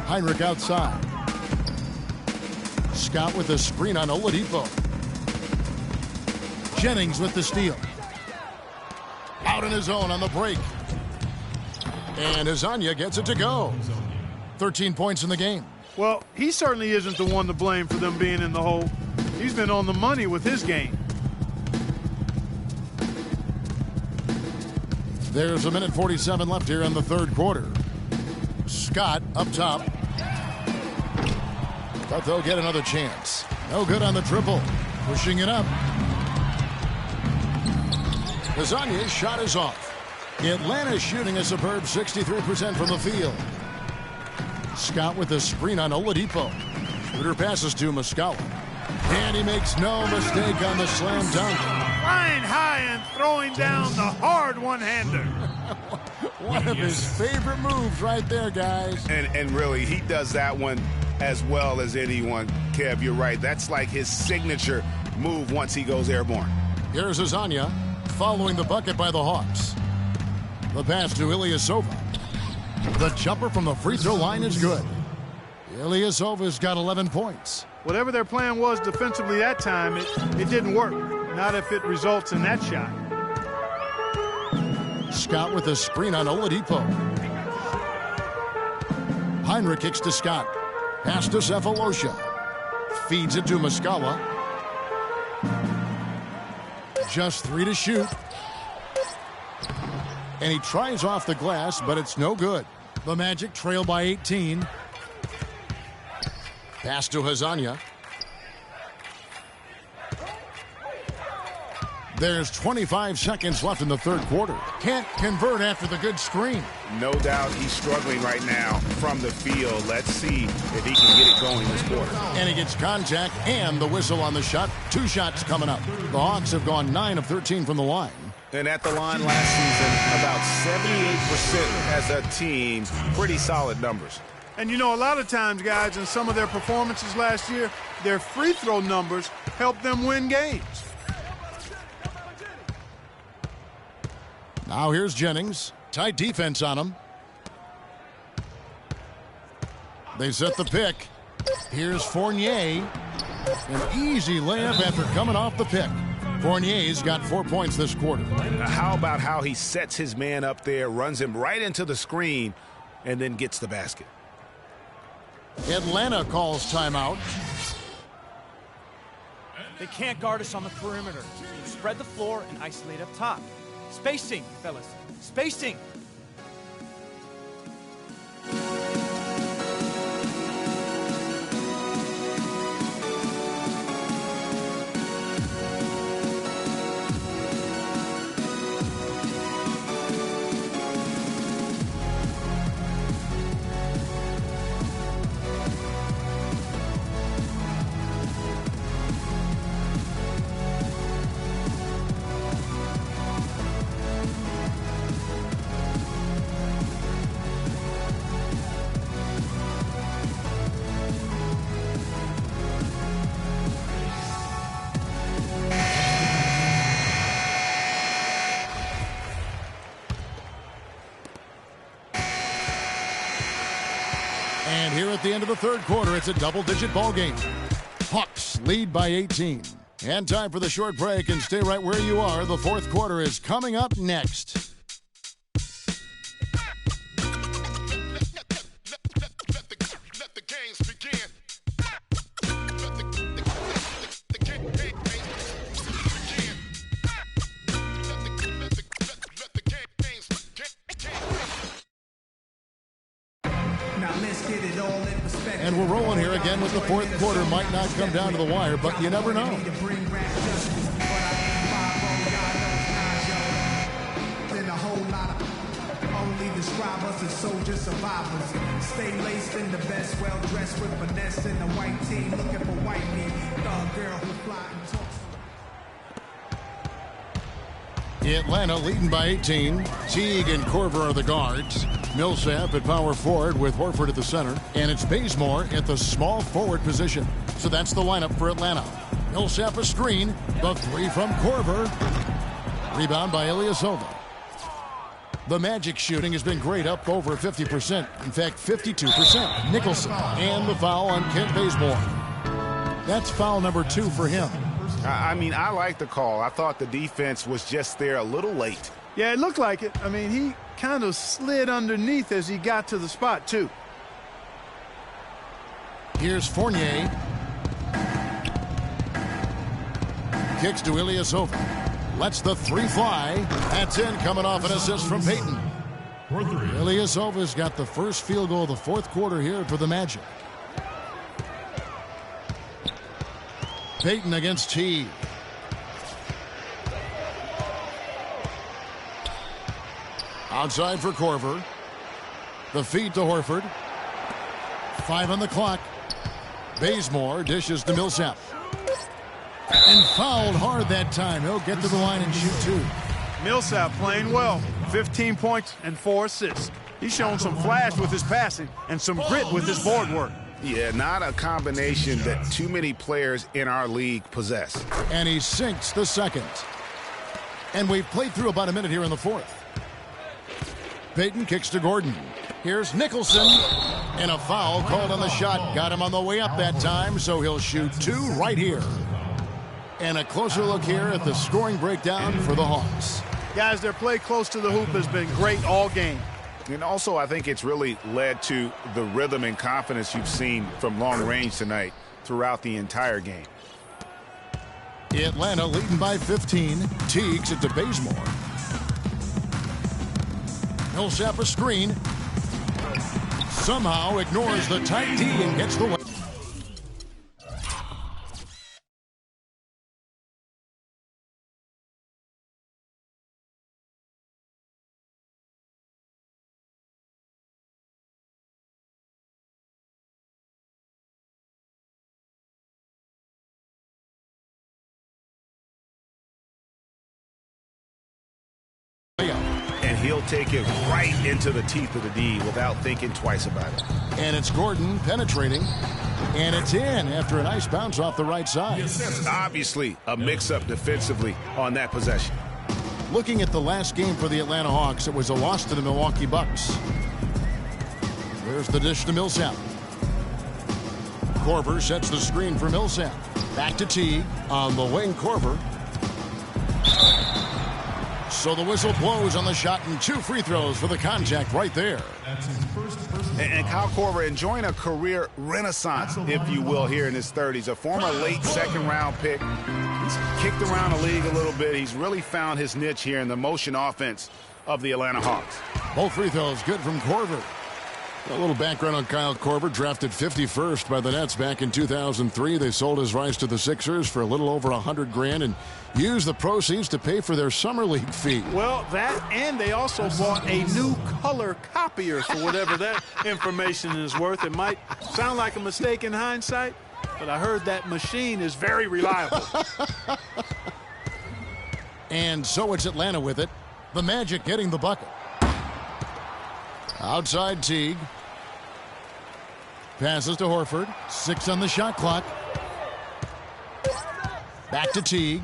Hinrich outside. Scott with a screen on Oladipo. Jennings with the steal. Out in his own on the break. And Hezonja gets it to go. 13 points in the game. Well, he certainly isn't the one to blame for them being in the hole. He's been on the money with his game. There's 1:47 left here in the third quarter. Scott up top. But they'll get another chance. No good on the triple. Pushing it up. Hezonja's shot is off. Atlanta shooting a superb 63% from the field. Scott with a screen on Oladipo. Schroeder passes to Muscala. And he makes no mistake on the slam dunk. Flying high and throwing down the hard one-hander. One of his favorite moves right there, guys. And really, he does that one as well as anyone. Kev, you're right. That's like his signature move once he goes airborne. Here's Hezonja following the bucket by the Hawks. The pass to Ilyasova. The jumper from the free throw line is good. Ilyasova's got 11 points. Whatever their plan was defensively that time, it didn't work. Not if it results in that shot. Scott with a screen on Oladipo. Hinrich kicks to Scott. Pass to Sefolosha. Feeds it to Muscala. Just 3 to shoot. And he tries off the glass, but it's no good. The Magic trail by 18. Pass to Hezonja. There's 25 seconds left in the third quarter. Can't convert after the good screen. No doubt he's struggling right now from the field. Let's see if he can get it going this quarter. And he gets contact and the whistle on the shot. 2 shots coming up. The Hawks have gone 9 of 13 from the line. And at the line last season, about 78% as a team. Pretty solid numbers. And you know, a lot of times, guys, in some of their performances last year, their free throw numbers helped them win games. Now here's Jennings. Tight defense on him. They set the pick. Here's Fournier. An easy layup after coming off the pick. Fournier's got 4 points this quarter. Now, how about how he sets his man up there, runs him right into the screen, and then gets the basket. Atlanta calls timeout. They can't guard us on the perimeter. Spread the floor and isolate up top. Spacing, fellas. Spacing. And here at the end of the third quarter, it's a double-digit ball game. Hawks lead by 18. And time for the short break, and stay right where you are. The fourth quarter is coming up next. And we're rolling here again with the fourth quarter. Might not come down to the wire, but you never know. Describe us as soldier survivors. Stay laced in the best, well dressed with finesse in the white team, looking for white meat. Thug girl who fly and talks. Atlanta leading by 18. Teague and Korver are the guards. Millsap at power forward with Horford at the center. And it's Bazemore at the small forward position. So that's the lineup for Atlanta. Millsap a screen. The three from Korver. Rebound by Ilyasova. The Magic shooting has been great, up over 50%. In fact, 52%. Nicholson and the foul on Kent Bazemore. That's foul number 2 for him. I mean, I like the call. I thought the defense was just there a little late. Yeah, it looked like it. I mean, he kind of slid underneath as he got to the spot, too. Here's Fournier. Kicks to Ilyasova. Lets the three fly. That's in, coming off an assist from Payton. Ilyasova's got the first field goal of the fourth quarter here for the Magic. Payton against Teague. Outside for Korver. The feed to Horford. 5 on the clock. Bazemore dishes to Millsap. And fouled hard that time. He'll get to the line and shoot 2. Millsap playing well. 15 points and 4 assists. He's shown some flash with his passing and some grit with his board work. Yeah, not a combination that too many players in our league possess. And he sinks the second. And we've played through about a minute here in the fourth. Payton kicks to Gordon. Here's Nicholson. And a foul called on the shot. Got him on the way up that time, so he'll shoot 2 right here. And a closer look here at the scoring breakdown for the Hawks. Guys, their play close to the hoop has been great all game. And also, I think it's really led to the rhythm and confidence you've seen from long range tonight throughout the entire game. Atlanta leading by 15. Teagues it to Bazemore. Millsap a screen. Somehow ignores the tight D and gets the win. he'll take it right into the teeth of the D without thinking twice about it. And it's Gordon penetrating. And it's in after a nice bounce off the right side. Obviously, a mix-up defensively on that possession. Looking at the last game for the Atlanta Hawks, it was a loss to the Milwaukee Bucks. There's the dish to Millsap. Korver sets the screen for Millsap. Back to Teague on the wing. Korver. So the whistle blows on the shot and 2 free throws for the contact right there. And Kyle Korver enjoying a career renaissance, if you will, here in his 30s. A former late second-round pick. He's kicked around the league a little bit. He's really found his niche here in the motion offense of the Atlanta Hawks. Both free throws good from Korver. A little background on Kyle Korver, drafted 51st by the Nets back in 2003. They sold his rights to the Sixers for a little over $100,000 and used the proceeds to pay for their summer league fee. Well, that, and they also bought a new color copier for whatever that information is worth. It might sound like a mistake in hindsight, but I heard that machine is very reliable. And so it's Atlanta with it. The Magic getting the bucket. Outside Teague. Passes to Horford. 6 on the shot clock. Back to Teague.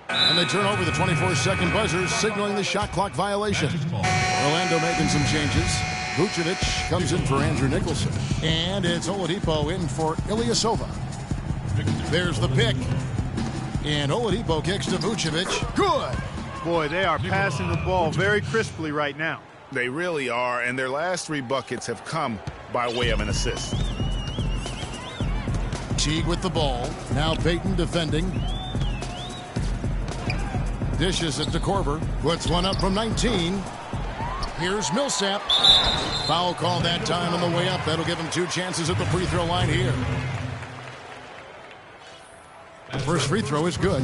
And they turn over the 24-second buzzer, signaling the shot clock violation. Orlando making some changes. Vucevic comes in for Andrew Nicholson. And it's Oladipo in for Ilyasova. There's the pick. And Oladipo kicks to Vucevic. Good! Boy, they are passing the ball very crisply right now. They really are, and their last 3 buckets have come by way of an assist. Teague with the ball. Now Payton defending. Dishes it to Korver. Puts one up from 19. Here's Millsap. Foul call that time on the way up. That'll give him 2 chances at the free throw line here. First free throw is good.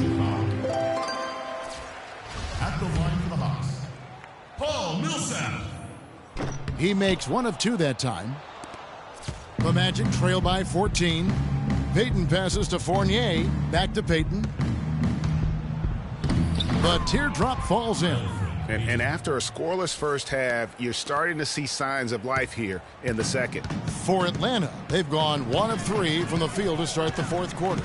At the line for the Hawks, Paul Millsap. He makes 1 of 2 that time. The Magic trail by 14. Payton passes to Fournier. Back to Payton. The teardrop falls in. And after a scoreless first half, you're starting to see signs of life here in the second. For Atlanta, they've gone 1 of 3 from the field to start the 4th quarter.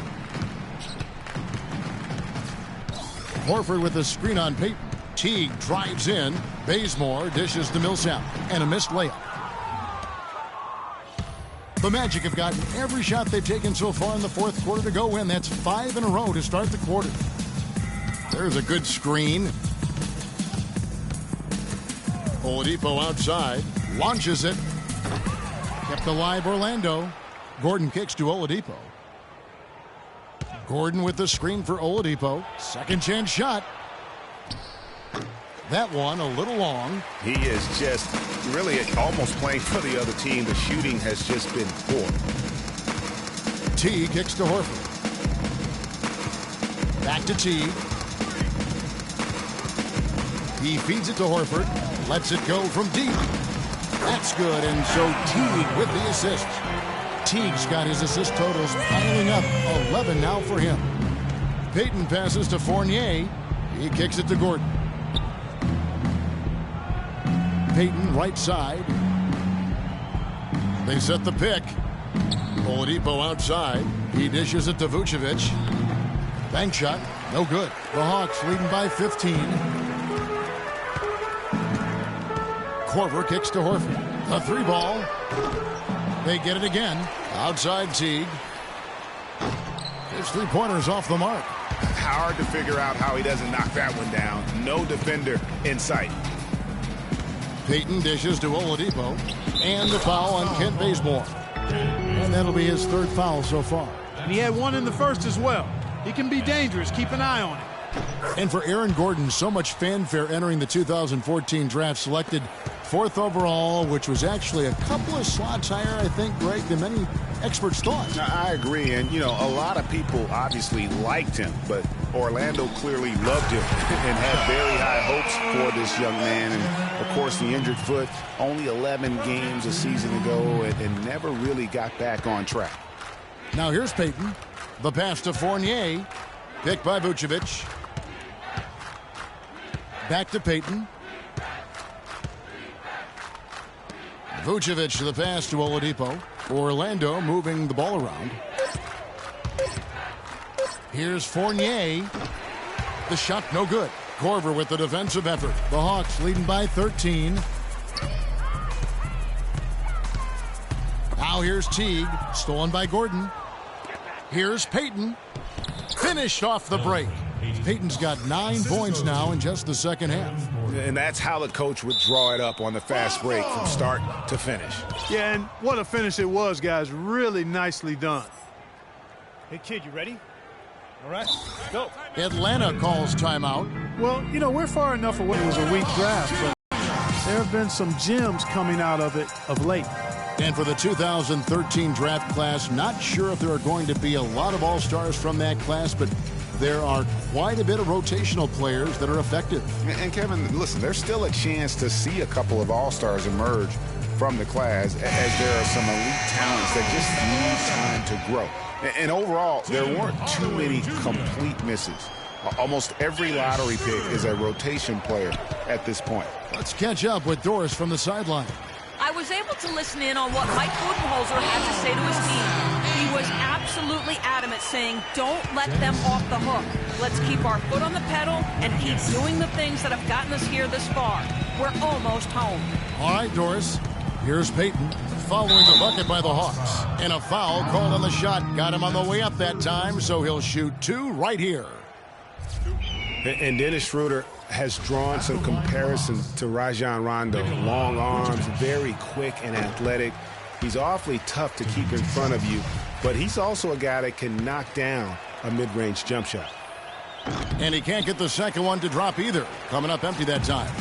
Horford with a screen on Payton. Teague drives in. Bazemore dishes to Millsap. And a missed layup. The Magic have gotten every shot they've taken so far in the 4th quarter to go win. That's 5 in a row to start the quarter. There's a good screen. Oladipo outside. Launches it. Kept alive Orlando. Gordon kicks to Oladipo. Gordon with the screen for Oladipo. Second chance shot. That one a little long. He is just really almost playing for the other team. The shooting has just been poor. T kicks to Horford. Back to T. He feeds it to Horford. Lets it go from deep. That's good, and so Teague with the assist. Teague's got his assist totals piling up. 11 now for him. Payton passes to Fournier. He kicks it to Gordon. Payton right side. They set the pick. Oladipo outside. He dishes it to Vucevic. Bank shot. No good. The Hawks leading by 15. Korver kicks to Horford. A 3 ball. They get it again. Outside Teague. His 3-pointers off the mark. Hard to figure out how he doesn't knock that one down. No defender in sight. Payton dishes to Oladipo. And the foul on Kent Bazemore. And that'll be his 3rd foul so far. And he had 1 in the first as well. He can be dangerous. Keep an eye on him. And for Aaron Gordon, so much fanfare entering the 2014 draft, selected 4th overall, which was actually a couple of slots higher, I think, Greg, than many experts thought. I agree, and, a lot of people obviously liked him, but Orlando clearly loved him and had very high hopes for this young man. And, of course, the injured foot, only 11 games a season ago, and never really got back on track. Now here's Payton. The pass to Fournier. Picked by Vucevic. Back to Payton. Vucevic to the pass to Oladipo. Orlando moving the ball around. Here's Fournier. The shot no good. Korver with the defensive effort. The Hawks leading by 13. Now here's Teague. Stolen by Gordon. Here's Payton. Finished off the break. Payton's got 9 points now in just the second half. And that's how the coach would draw it up on the fast break from start to finish. Yeah, and what a finish it was, guys. Really nicely done. Hey, kid, you ready? All right, go. Atlanta calls timeout. Well, you know, we're far enough away. It was a weak draft, but there have been some gems coming out of it of late. And for the 2013 draft class, not sure if there are going to be a lot of all-stars from that class, but there are quite a bit of rotational players that are effective. And Kevin, listen, there's still a chance to see a couple of all-stars emerge from the class, as there are some elite talents that just need time to grow. And overall, there weren't too many complete misses. Almost every lottery pick is a rotation player at this point. Let's catch up with Doris from the sideline. I was able to listen in on what Mike Budenholzer had to say to his team. He was absolutely adamant, saying, don't let them off the hook. Let's keep our foot on the pedal and keep doing the things that have gotten us here this far. We're almost home. All right, Doris. Here's Payton following the bucket by the Hawks. And a foul called on the shot. Got him on the way up that time, so he'll shoot 2 right here. And Dennis Schroeder has drawn some comparisons to Rajon Rondo. Long arms, very quick and athletic. He's awfully tough to keep in front of you, but he's also a guy that can knock down a mid-range jump shot. And he can't get the second one to drop either. Coming up empty that time.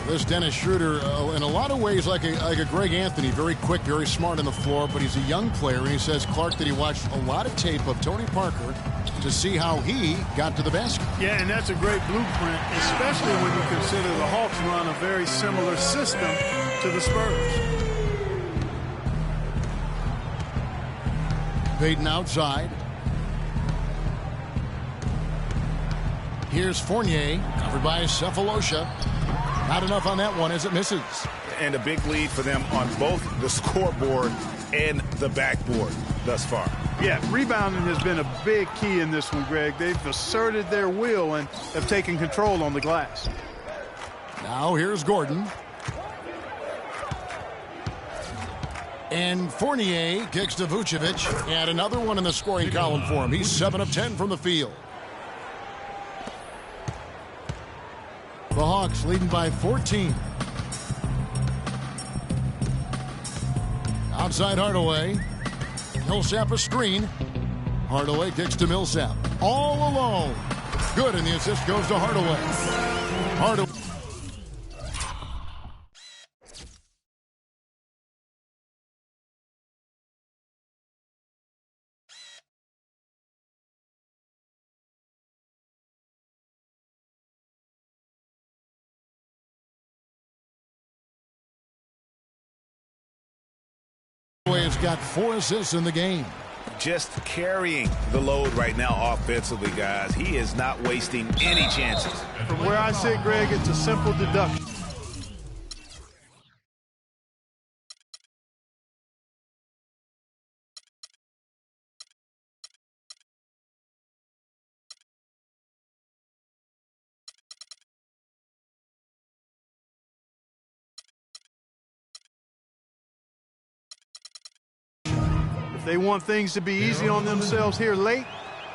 This Dennis Schroeder, in a lot of ways, like a Greg Anthony, very quick, very smart on the floor, but he's a young player, and he says, Clark, that he watched a lot of tape of Tony Parker to see how he got to the basket. Yeah, and that's a great blueprint, especially when you consider the Hawks run a very similar system to the Spurs. Payton outside. Here's Fournier, covered by Cephalosha. Not enough on that one as it misses. And a big lead for them on both the scoreboard and the backboard thus far. Yeah, rebounding has been a big key in this one, Greg. They've asserted their will and have taken control on the glass. Now here's Gordon. And Fournier kicks to Vucevic. And another one in the scoring column for him. He's 7 of 10 from the field. The Hawks leading by 14. Outside Hardaway. Millsap a screen. Hardaway kicks to Millsap. All alone. Good, and the assist goes to Hardaway. Hardaway. Has got 4 assists in the game. Just carrying the load right now offensively, guys. He is not wasting any chances. From where I sit, Greg, it's a simple deduction. They want things to be easy on themselves here late,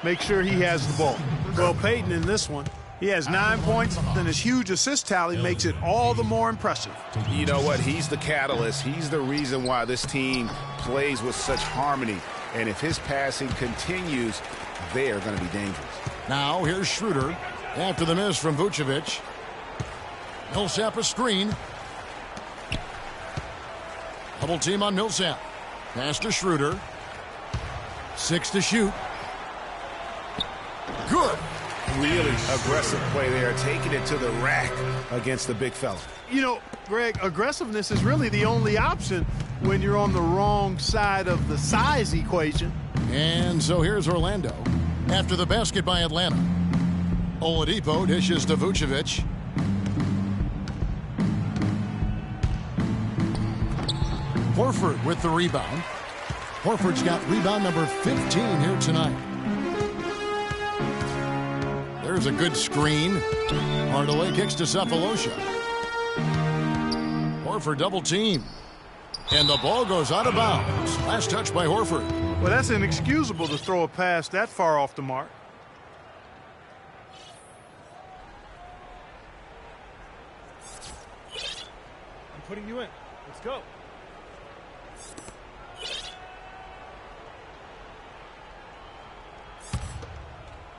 make sure he has the ball. Well, Payton in this one, he has 9 points, and his huge assist tally makes it all the more impressive. You know what? He's the catalyst. He's the reason why this team plays with such harmony. And if his passing continues, they are going to be dangerous. Now here's Schroeder after the miss from Vucevic. Millsap a screen. Double team on Millsap. Pass to Schroeder. 6 to shoot. Good. Really aggressive play there, taking it to the rack against the big fella. You know, Greg, aggressiveness is really the only option when you're on the wrong side of the size equation. And so here's Orlando after the basket by Atlanta. Oladipo dishes to Vucevic. Horford with the rebound. Horford's got rebound number 15 here tonight. There's a good screen. Hardaway kicks to Sefolosha. Horford double team. And the ball goes out of bounds. Last touch by Horford. Well, that's inexcusable to throw a pass that far off the mark. I'm putting you in. Let's go.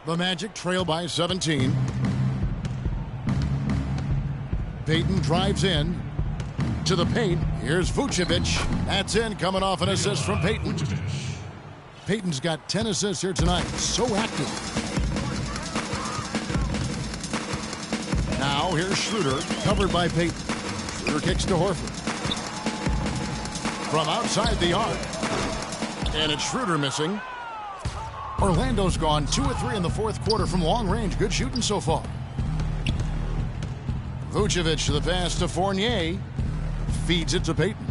The Magic trail by 17. Payton drives in to the paint. Here's Vucevic. That's in, coming off an assist from Payton. Payton's got 10 assists here tonight. So active. Now here's Schroeder, covered by Payton. Schroeder kicks to Horford. From outside the arc. And it's Schroeder missing. Orlando's gone 2 of 3 in the fourth quarter from long range. Good shooting so far. Vucevic to the pass to Fournier. Feeds it to Payton.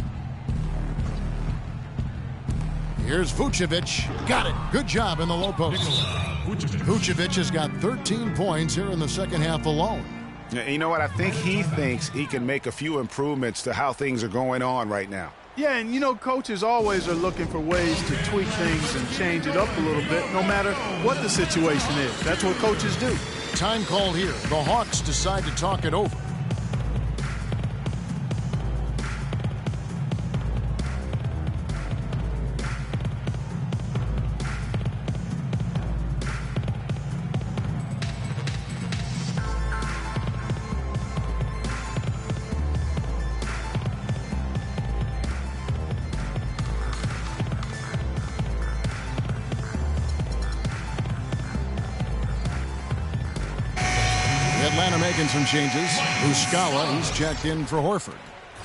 Here's Vucevic. Got it. Good job in the low post. Vucevic has got 13 points here in the second half alone. You know what? I think he thinks he can make a few improvements to how things are going on right now. Yeah, and you know, coaches always are looking for ways to tweak things and change it up a little bit, no matter what the situation is. That's what coaches do. Time called here. The Hawks decide to talk it over. Atlanta making some changes. Muscala, he's checked in for Horford.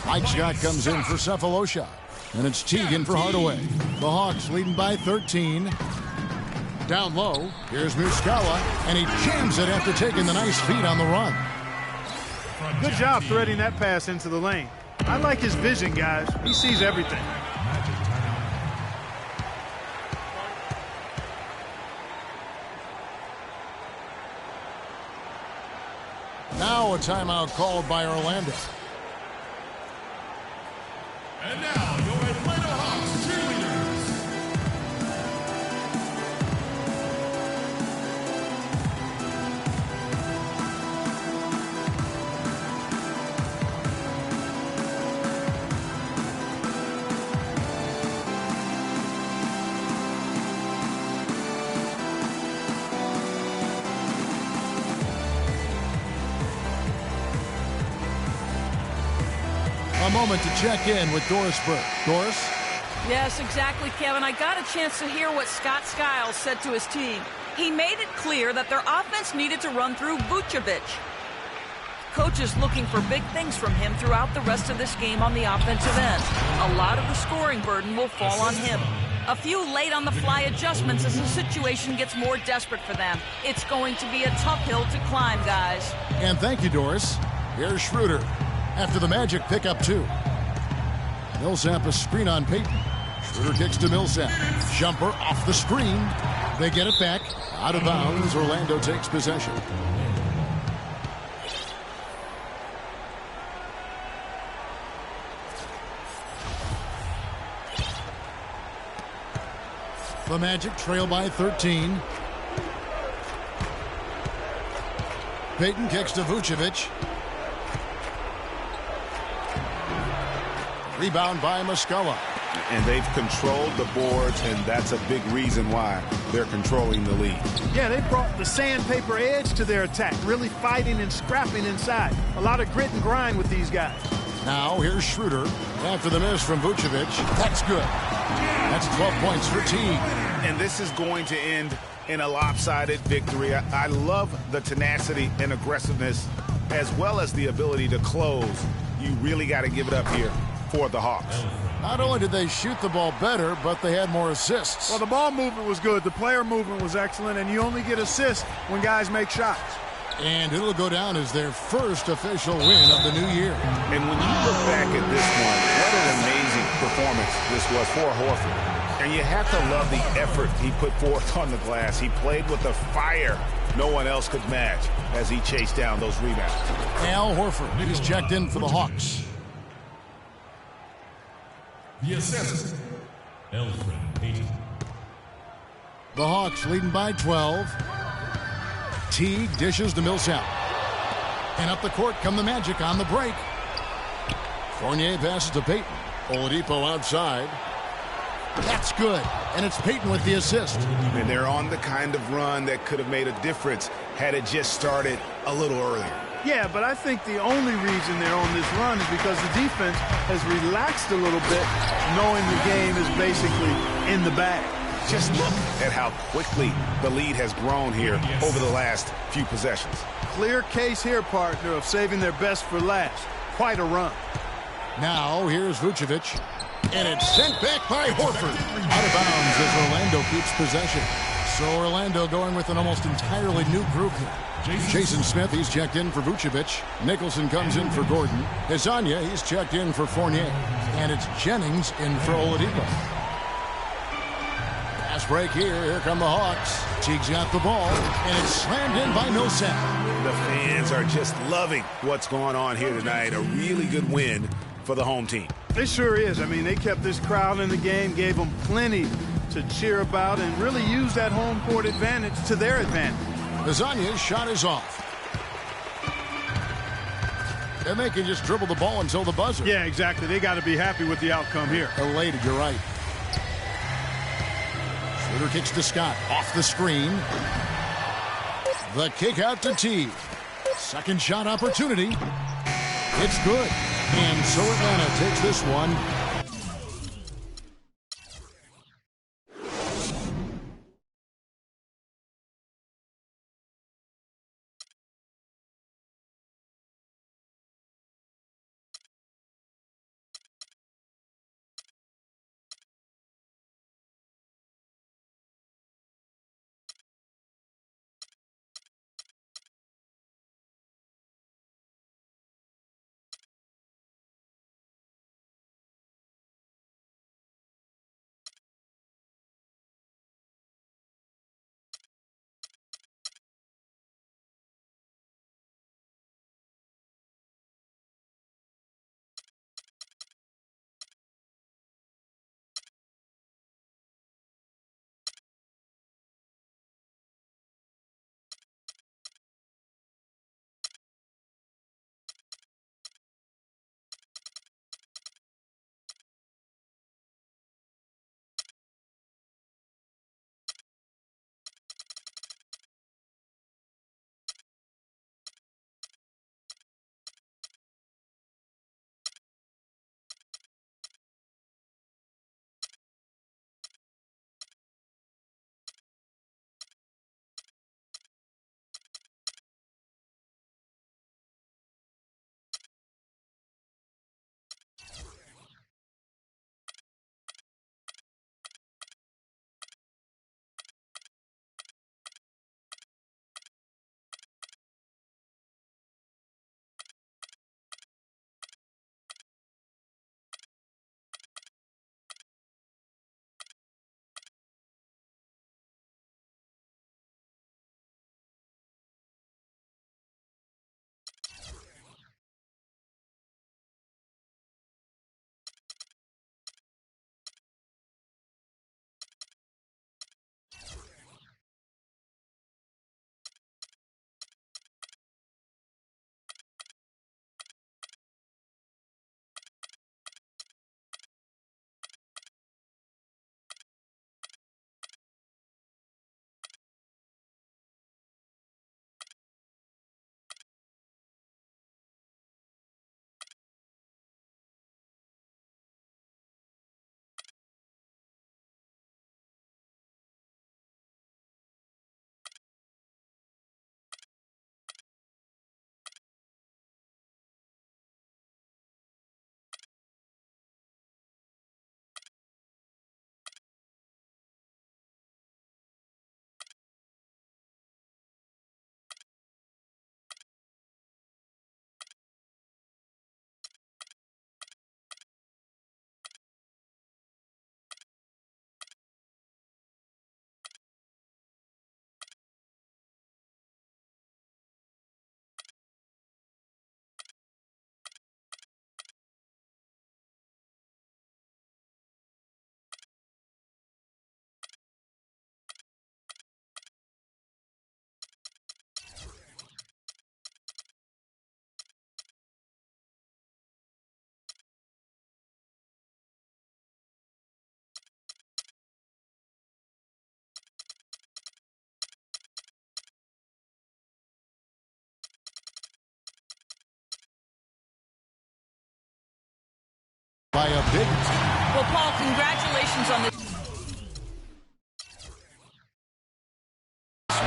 Mike Scott comes in for Sefolosha. And it's Teagan for Hardaway. The Hawks leading by 13. Down low, here's Muscala, and he jams it after taking the nice feed on the run. Good job threading that pass into the lane. I like his vision, guys. He sees everything. Now a timeout called by Orlando. And now your Atlanta Hawks cheerleaders. A moment to check in with Doris Burke. Doris? Yes, exactly, Kevin. I got a chance to hear what Scott Skiles said to his team. He made it clear that their offense needed to run through Vucevic. Coach is looking for big things from him throughout the rest of this game on the offensive end. A lot of the scoring burden will fall on him. A few late-on-the-fly adjustments as the situation gets more desperate for them. It's going to be a tough hill to climb, guys. And thank you, Doris. Here's Schroeder. After the Magic pick up 2. Millsap a screen on Payton. Schroeder kicks to Millsap. Jumper off the screen. They get it back. Out of bounds. Orlando takes possession. The Magic trail by 13. Payton kicks to Vucevic. Rebound by Muscala. And they've controlled the boards, and that's a big reason why they're controlling the lead. Yeah, they brought the sandpaper edge to their attack, really fighting and scrapping inside. A lot of grit and grind with these guys. Now here's Schroeder. After the miss from Vucevic. That's good. That's 12 points for Teague. And this is going to end in a lopsided victory. I love the tenacity and aggressiveness, as well as the ability to close. You really got to give it up here for the Hawks. Not only did they shoot the ball better, but they had more assists. Well, the ball movement was good. The player movement was excellent, and you only get assists when guys make shots. And it'll go down as their first official win of the new year. And when you look back at this one, what an amazing performance this was for Horford. And you have to love the effort he put forth on the glass. He played with a fire no one else could match as he chased down those rebounds. Al Horford, he's checked in for the Hawks. The assessor, Elfrid Payton. The Hawks leading by 12. Teague dishes to Millsap. And up the court come the Magic on the break. Fournier passes to Payton. Oladipo outside. That's good. And it's Payton with the assist. And they're on the kind of run that could have made a difference had it just started a little earlier. Yeah, but I think the only reason they're on this run is because the defense has relaxed a little bit, knowing the game is basically in the bag. Just look at how quickly the lead has grown here over the last few possessions. Clear case here, partner, of saving their best for last. Quite a run. Now, here's Vucevic. And it's sent back by Horford. Out of bounds as Orlando keeps possession. So Orlando going with an almost entirely new group here. Jason Smith, he's checked in for Vucevic. Nicholson comes in for Gordon. Hezonja, he's checked in for Fournier. And it's Jennings in for Oladipo. Pass break here. Here come the Hawks. Teague's got the ball. And it's slammed in by Millsap. The fans are just loving what's going on here tonight. A really good win for the home team. It sure is. I mean, they kept this crowd in the game, gave them plenty to cheer about, and really used that home court advantage to their advantage. Hezonja's shot is off. And they can just dribble the ball until the buzzer. Yeah, exactly. They got to be happy with the outcome here. Elated, you're right. Schroeder kicks to Scott. Off the screen. The kick out to Teague. Second shot opportunity. It's good. And so Atlanta takes this one big. Well, Paul, congratulations on this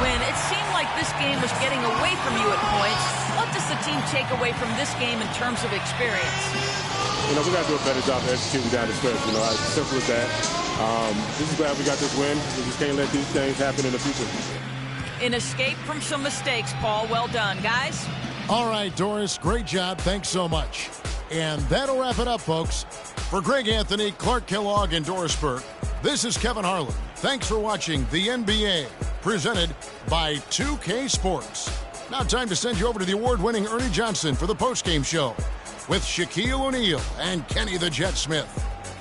win. It seemed like this game was getting away from you at points. What does the team take away from this game in terms of experience? We got to do a better job of executing down the stretch. As simple as that. Just glad we got this win. We just can't let these things happen in the future. An escape from some mistakes, Paul. Well done, guys. All right, Doris, great job. Thanks so much. And that'll wrap it up, folks. For Greg Anthony, Clark Kellogg, and Doris Burke, this is Kevin Harlan. Thanks for watching the NBA, presented by 2K Sports. Now time to send you over to the award-winning Ernie Johnson for the postgame show with Shaquille O'Neal and Kenny the Jet Smith.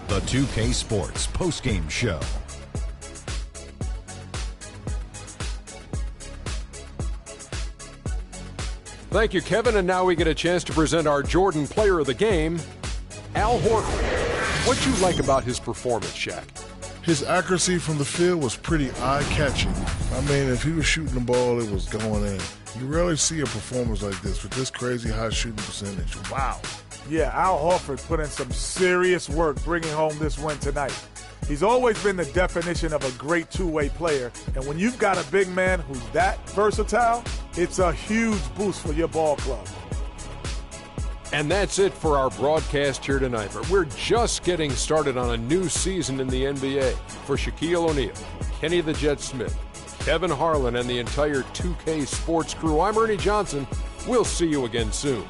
The 2K Sports postgame show. Thank you, Kevin. And now we get a chance to present our Jordan Player of the Game, Al Horford. What'd you like about his performance, Shaq? His accuracy from the field was pretty eye-catching. I mean, if he was shooting the ball, it was going in. You rarely see a performance like this with this crazy high shooting percentage. Wow. Yeah, Al Horford put in some serious work bringing home this win tonight. He's always been the definition of a great two-way player, and when you've got a big man who's that versatile, it's a huge boost for your ball club. And that's it for our broadcast here tonight. But we're just getting started on a new season in the NBA. For Shaquille O'Neal, Kenny the Jet Smith, Kevin Harlan, and the entire 2K Sports crew, I'm Ernie Johnson. We'll see you again soon.